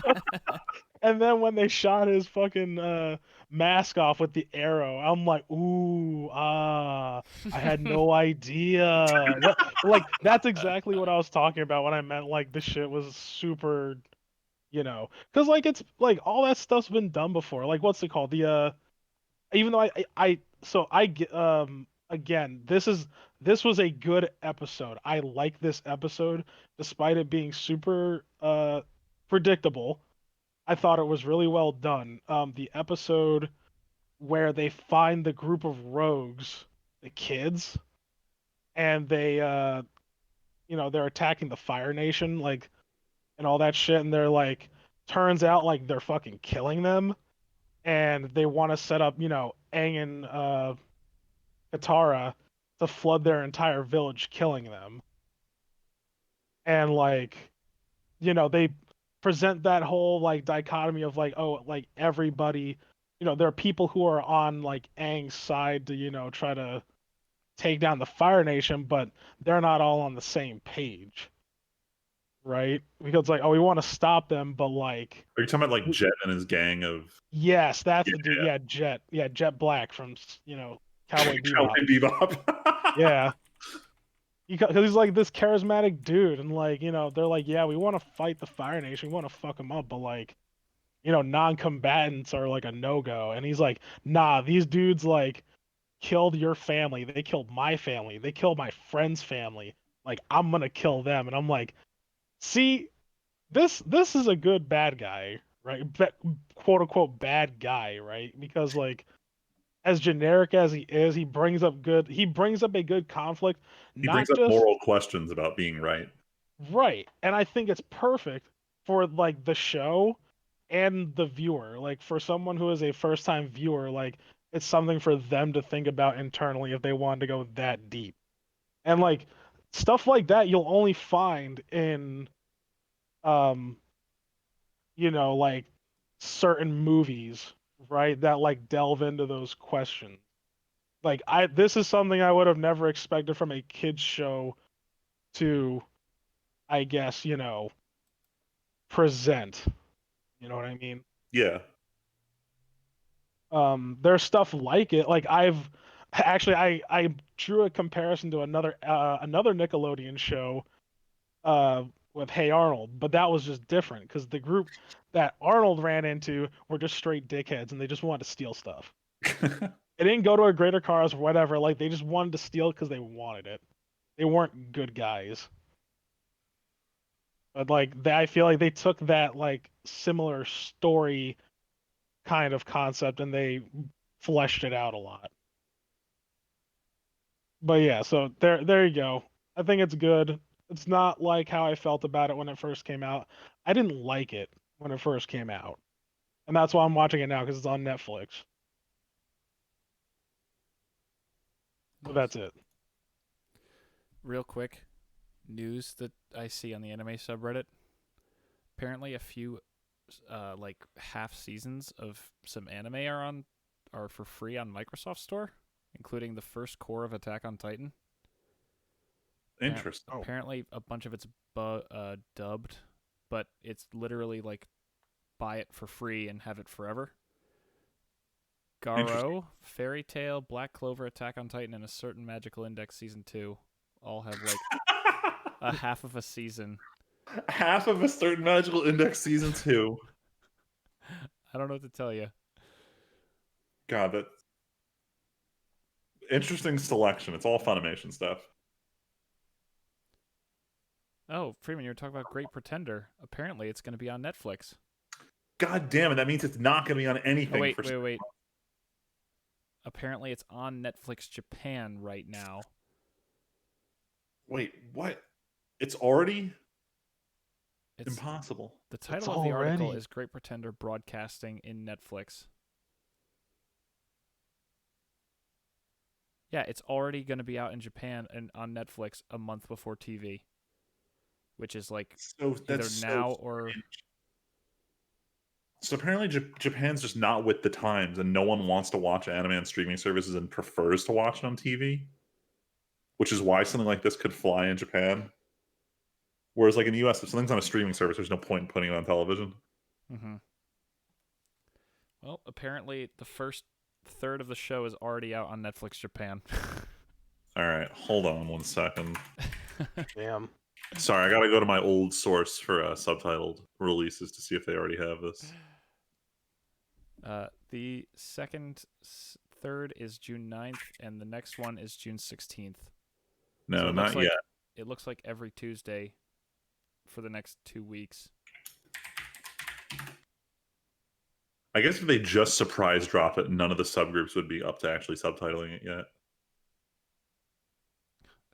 it. And then when they shot his fucking mask off with the arrow, I'm like, ooh, I had no idea. Like that's exactly what I was talking about when I meant like the shit was super, because like it's like all that stuff's been done before. Like what's it called? The even though I get again, this was a good episode. I like this episode despite it being super predictable. I thought it was really well done. The episode where they find the group of rogues, the kids, and they're attacking the Fire Nation, like, and all that shit, and they're like, turns out like they're fucking killing them, and they want to set up, Aang and Katara to flood their entire village, killing them, and like, they present that whole like dichotomy of like, oh, like everybody, there are people who are on like Aang's side to, try to take down the Fire Nation, but they're not all on the same page, right? Because like, oh, we want to stop them, but like, Are you talking about like Jet and his gang of yes, that's yeah, the dude. Yeah, Jet Black from Cowboy Bebop. Cowboy Bebop? Yeah, because he's like this charismatic dude, and like, they're like, yeah, we want to fight the Fire Nation, we want to fuck them up, but like, non-combatants are like a no-go. And he's like, nah, these dudes like killed your family. They killed my family. They killed my friend's family. Like, I'm gonna kill them. And I'm like, see, this is a good bad guy, right? Quote unquote bad guy, right? Because like as generic as he is, he brings up a good conflict, He brings not up just moral questions about being right. Right. And I think it's perfect for like the show and the viewer. Like for someone who is a first time viewer, like it's something for them to think about internally if they wanted to go that deep. And like stuff like that you'll only find in um like certain movies, right? That like delve into those questions. Like this is something I would have never expected from a kids show to, I guess, present. You know what I mean? Yeah. There's stuff like it. Like I drew a comparison to another Nickelodeon show with Hey Arnold, but that was just different because the group that Arnold ran into were just straight dickheads and they just wanted to steal stuff. They didn't go to a greater cause or whatever. Like they just wanted to steal because they wanted it. They weren't good guys. But like I feel like they took that like similar story kind of concept and they fleshed it out a lot. But yeah, so there you go. I think it's good. It's not like how I felt about it when it first came out. I didn't like it when it first came out. And that's why I'm watching it now because it's on Netflix. But that's it. Real quick, news that I see on the anime subreddit. Apparently, a few like half seasons of some anime are for free on Microsoft Store, including the first core of Attack on Titan. Interesting. Oh. Apparently, a bunch of it's dubbed, but it's literally like buy it for free and have it forever. Garo, Fairy Tail, Black Clover, Attack on Titan, and a certain Magical Index Season 2 all have like a half of a season. Half of a certain Magical Index Season 2. I don't know what to tell you. God, that interesting selection. It's all Funimation stuff. Oh, Freeman, you were talking about Great Pretender. Apparently, it's going to be on Netflix. God damn it! That means it's not going to be on anything. Oh, wait. Apparently, it's on Netflix Japan right now. Wait, what? It's already It's impossible. The title of the article is Great Pretender broadcasting in Netflix. Yeah, it's already going to be out in Japan and on Netflix a month before TV, which is like either now or. So apparently Japan's just not with the times, and no one wants to watch anime on streaming services and prefers to watch it on TV, which is why something like this could fly in Japan. Whereas, like in the US, if something's on a streaming service, there's no point in putting it on television. Mm-hmm. Well, apparently the first third of the show is already out on Netflix Japan. All right, hold on 1 second. Damn. Sorry, I gotta go to my old source for subtitled releases to see if they already have this. The third is June 9th, and the next one is June 16th. No, so not yet. It looks like every Tuesday for the next 2 weeks. I guess if they just surprise drop it, none of the subgroups would be up to actually subtitling it yet.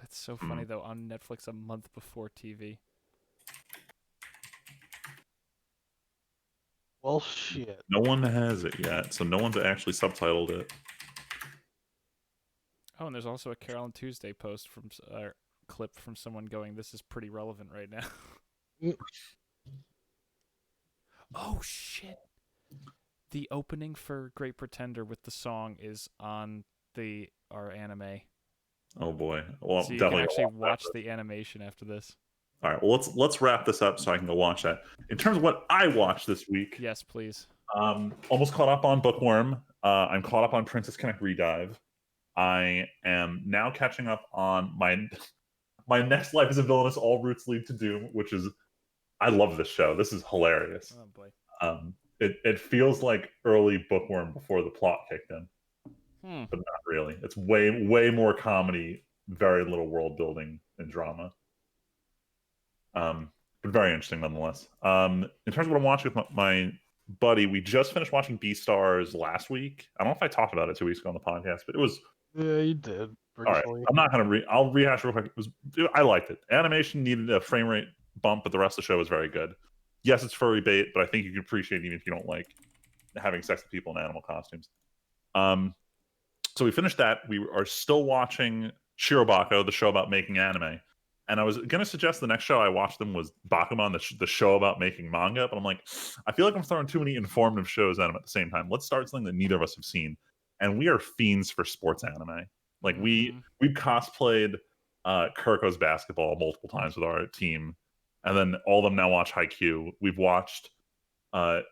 That's so funny, though, on Netflix a month before TV. Well, shit. No one has it yet, so no one's actually subtitled it. Oh, and there's also a Carol and Tuesday post from clip from someone going, "This is pretty relevant right now." Oh shit! The opening for Great Pretender with the song is on our anime. Oh boy! Well, so you definitely can actually watch the animation after this. All right, well let's wrap this up so I can go watch that. In terms of what I watched this week, yes, please. Almost caught up on Bookworm. I'm caught up on Princess Connect Redive. I am now catching up on my next Life is a Villainous All Routes Lead to Doom, which is I love this show. This is hilarious. Oh boy. It feels like early Bookworm before the plot kicked in, but not really. It's way more comedy, very little world building and drama. But very interesting nonetheless. In terms of what I'm watching with my buddy, we just finished watching Beastars last week. I don't know if I talked about it 2 weeks ago on the podcast, but it was Yeah, you did. All right, briefly. I'm not gonna I'll rehash real quick. I liked it. Animation needed a frame rate bump, but the rest of the show was very good. Yes, it's furry bait, but I think you can appreciate it even if you don't like having sex with people in animal costumes. So we finished that. We are still watching Shirobako, the show about making anime. And I was gonna suggest the next show I watched them was Bakuman, the show about making manga. But I'm like, I feel like I'm throwing too many informative shows at them at the same time. Let's start something that neither of us have seen. And we are fiends for sports anime. Like we cosplayed Kuriko's basketball multiple times with our team, and then all of them now watch Haikyuu. We've watched not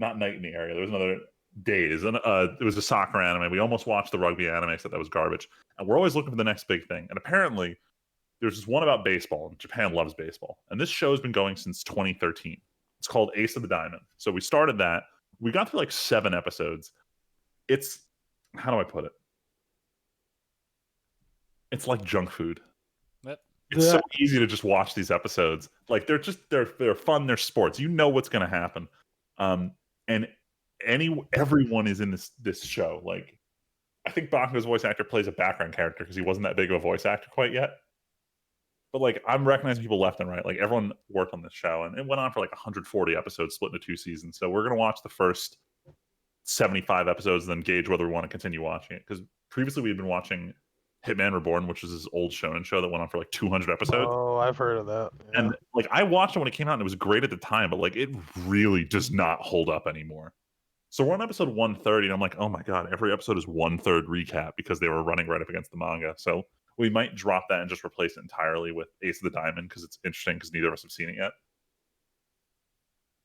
Night in the Area. There was another Days, and it was a soccer anime. We almost watched the rugby anime, except that was garbage. And we're always looking for the next big thing. And apparently, there's this one about baseball. And Japan loves baseball, and this show has been going since 2013. It's called Ace of the Diamond. So we started that. We got through like 7 episodes. It's how do I put it? It's like junk food. Yep. It's so easy to just watch these episodes. Like they're fun. They're sports. You know what's going to happen. And everyone is in this show. Like, I think Bakugo's voice actor plays a background character because he wasn't that big of a voice actor quite yet. But like, I'm recognizing people left and right. Like, everyone worked on this show, and it went on for like 140 episodes, split into 2 seasons. So we're gonna watch the first 75 episodes, and then gauge whether we want to continue watching it. Because previously we had been watching Hitman Reborn, which was this old shonen show that went on for like 200 episodes. Oh, I've heard of that. Yeah. And like, I watched it when it came out, and it was great at the time, but like, it really does not hold up anymore. So we're on episode 130, and I'm like, oh my god, every episode is 1/3 recap because they were running right up against the manga. So we might drop that and just replace it entirely with Ace of the Diamond because it's interesting because neither of us have seen it yet.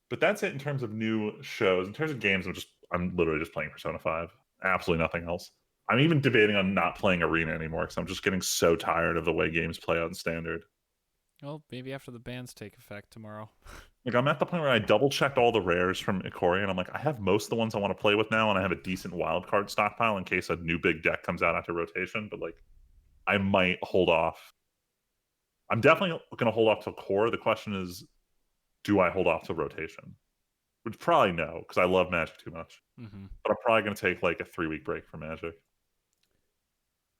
But that's it in terms of new shows. In terms of games, I'm literally just playing Persona 5. Absolutely nothing else. I'm even debating on not playing Arena anymore because I'm just getting so tired of the way games play out in Standard. Well, maybe after the bans take effect tomorrow. Like, I'm at the point where I double-checked all the rares from Ikori, and I'm like, I have most of the ones I want to play with now, and I have a decent wildcard stockpile in case a new big deck comes out after rotation, but, like, I might hold off. I'm definitely going to hold off till core. The question is, do I hold off till rotation? Which probably no, because I love Magic too much. Mm-hmm. But I'm probably going to take, like, a 3-week break from Magic.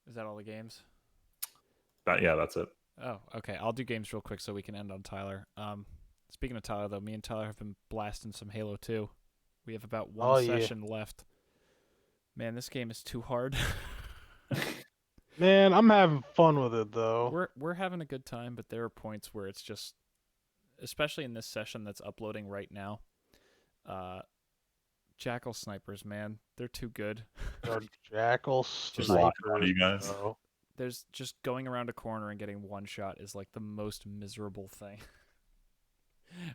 Is that all the games? Yeah, that's it. Oh, okay. I'll do games real quick so we can end on Tyler. Speaking of Tyler, though, me and Tyler have been blasting some Halo 2. We have about one session left. Man, this game is too hard. Man, I'm having fun with it though. We're having a good time, but there are points where it's just, especially in this session that's uploading right now. Jackal snipers, man, they're too good. Jackal Just lock on you guys. Though. There's just going around a corner and getting one shot is like the most miserable thing.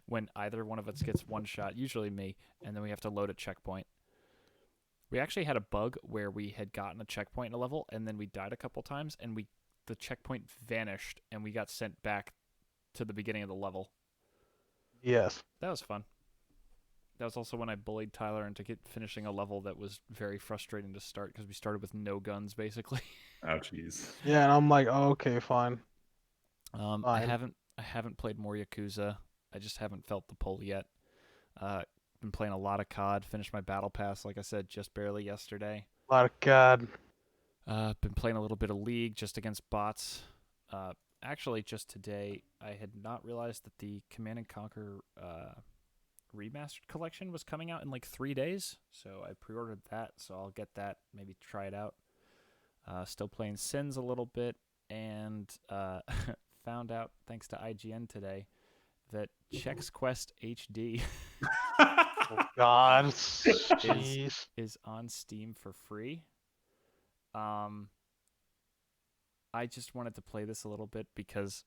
When either one of us gets one shot, usually me, and then we have to load a checkpoint. We actually had a bug where we had gotten a checkpoint in a level, and then we died a couple times, and the checkpoint vanished, and we got sent back to the beginning of the level. Yes. That was fun. That was also when I bullied Tyler into finishing a level that was very frustrating to start because we started with no guns, basically. Oh, jeez. Yeah, and I'm like, oh, okay, fine. I haven't played more Yakuza. I just haven't felt the pull yet. Been playing a lot of COD. Finished my battle pass, like I said, just barely yesterday. A lot of COD. Been playing a little bit of League just against bots. Actually, just today, I had not realized that the Command & Conquer remastered collection was coming out in like 3 days. So I pre-ordered that, so I'll get that, maybe try it out. Still playing Sins a little bit, and found out, thanks to IGN today, that Chex Quest HD Oh God, jeez. is on Steam for free. I just wanted to play this a little bit because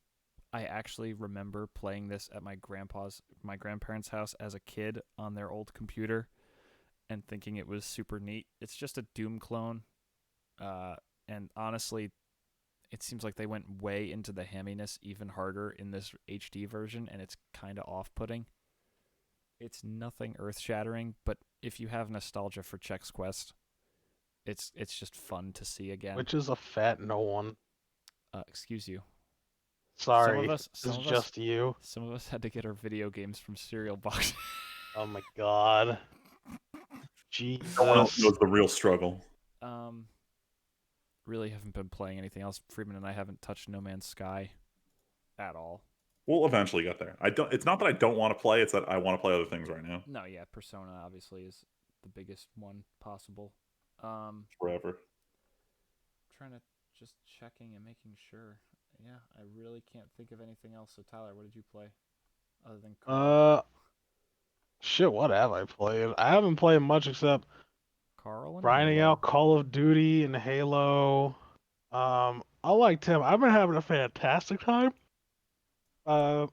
I actually remember playing this at my grandparents' house as a kid on their old computer and thinking it was super neat. It's just a Doom clone. And honestly, it seems like they went way into the hamminess even harder in this HD version, and it's kind of off-putting. It's nothing earth-shattering, but if you have nostalgia for Chex Quest, it's just fun to see again. Which is a fat no one. Excuse you. Sorry, It's just you. Some of us had to get our video games from cereal boxes. Oh my God. Jesus. No one else knows the real struggle. really haven't been playing anything else. Freeman and I haven't touched No Man's Sky at all. We'll eventually get there. I don't. It's not that I don't want to play. It's that I want to play other things right now. No, yeah, Persona obviously is the biggest one possible. Forever. Trying to just checking and making sure. Yeah, I really can't think of anything else. So Tyler, what did you play other than Shit, what have I played? I haven't played much except Carl and grinding Halo? out Call of Duty and Halo. I like Tim. I've been having a fantastic time. I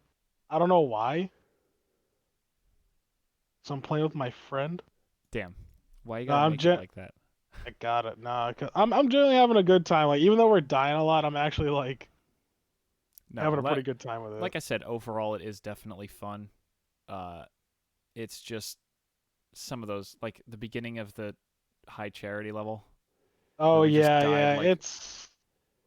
don't know why. So I'm playing with my friend. Damn, why you No, gotta make it like that? I got it. Nah, I'm generally having a good time. Like even though we're dying a lot, I'm actually like No, having a pretty good time with it. like I said, overall it is definitely fun. It's just some of those, like the beginning of the high charity level. Oh we just yeah, died, yeah, like- it's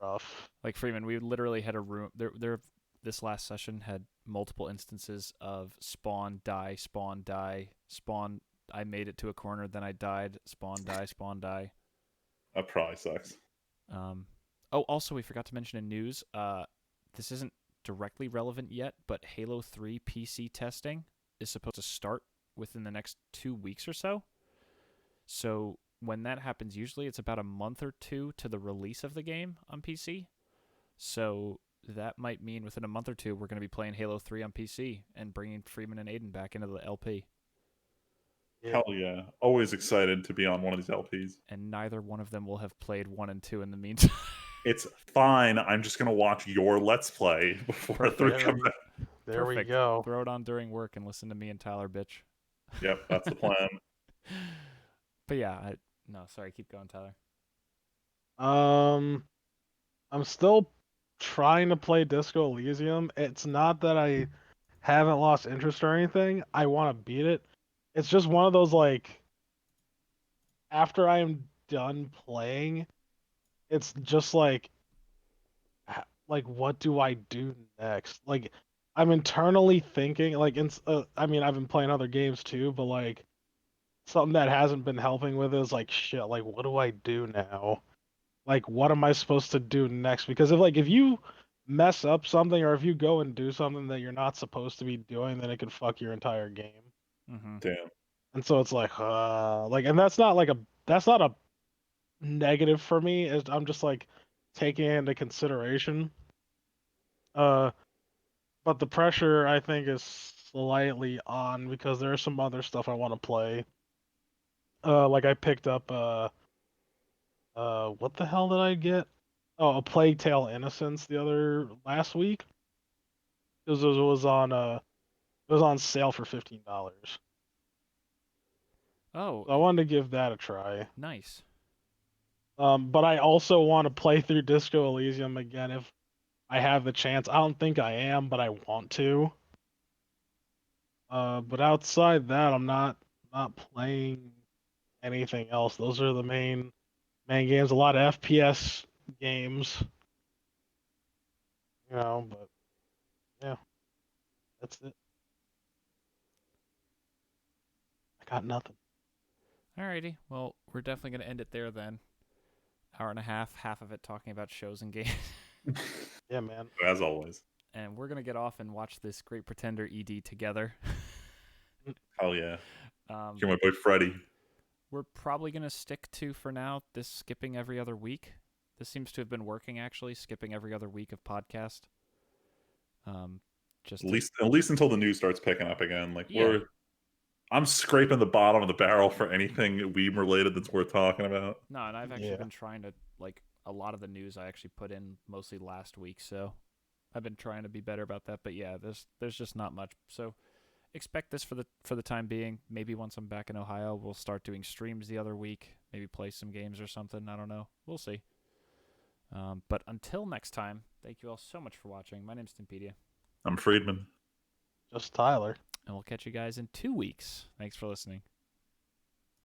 rough. Like Freeman, we literally had a room there. This last session had multiple instances of spawn, die, spawn, die, spawn. I made it to a corner, then I died. Spawn, die, spawn, die. That probably sucks. Oh, also we forgot to mention in news. This isn't directly relevant yet, but Halo 3 PC testing is supposed to start within the next 2 weeks or so. So when that happens, usually it's about a month or two to the release of the game on PC. So that might mean within a month or two, we're going to be playing Halo 3 on PC and bringing Freeman and Aiden back into the LP. Yeah. Hell yeah. Always excited to be on one of these LPs. And neither one of them will have played 1 and 2 in the meantime. It's fine. I'm just going to watch your Let's Play before Perfect. 3 comes out. There we Perfect. go. Throw it on during work and listen to me and Tyler bitch. Yep, that's the plan. But yeah, no, sorry, keep going, Tyler. I'm still trying to play Disco Elysium. It's not that I haven't lost interest or anything. I want to beat it. It's just one of those like after I am done playing, it's just like what do I do next? Like I'm internally thinking like I mean I've been playing other games too, but like something that hasn't been helping with is like shit, like what do I do now? Like what am I supposed to do next? Because if you mess up something or if you go and do something that you're not supposed to be doing, then it could fuck your entire game. Mm-hmm. Damn. And so it's like and that's not a negative for me. I'm just like taking it into consideration. But the pressure I think is slightly on because there's some other stuff I want to play. Like I picked up what the hell did I get? Oh, a Plague Tale Innocence last week. Because it was on sale for $15. Oh, So I wanted to give that a try. nice. But I also want to play through Disco Elysium again if I have the chance. I don't think I am, but I want to. But outside that, I'm not playing anything else. Those are the main games. A lot of FPS games, But yeah, that's it. I got nothing. Alrighty. Well, we're definitely going to end it there then. Hour and a half of it talking about shows and games. Yeah, man. As always. And we're going to get off and watch this Great Pretender ED together. Hell yeah. You're my boy Freddy. We're probably going to stick to, for now, this skipping every other week. This seems to have been working, actually, skipping every other week of podcast. At least until the news starts picking up again. Like Yeah. I'm scraping the bottom of the barrel for anything Weeb related that's worth talking about. No, and I've actually been trying to, like, a lot of the news I actually put in mostly last week, so I've been trying to be better about that. But yeah, there's just not much. So expect this for the time being. Maybe once I'm back in Ohio, we'll start doing streams the other week. Maybe play some games or something. I don't know. We'll see. But until next time, thank you all so much for watching. My name's Timpedia. I'm Friedman. Just Tyler. And we'll catch you guys in 2 weeks. Thanks for listening.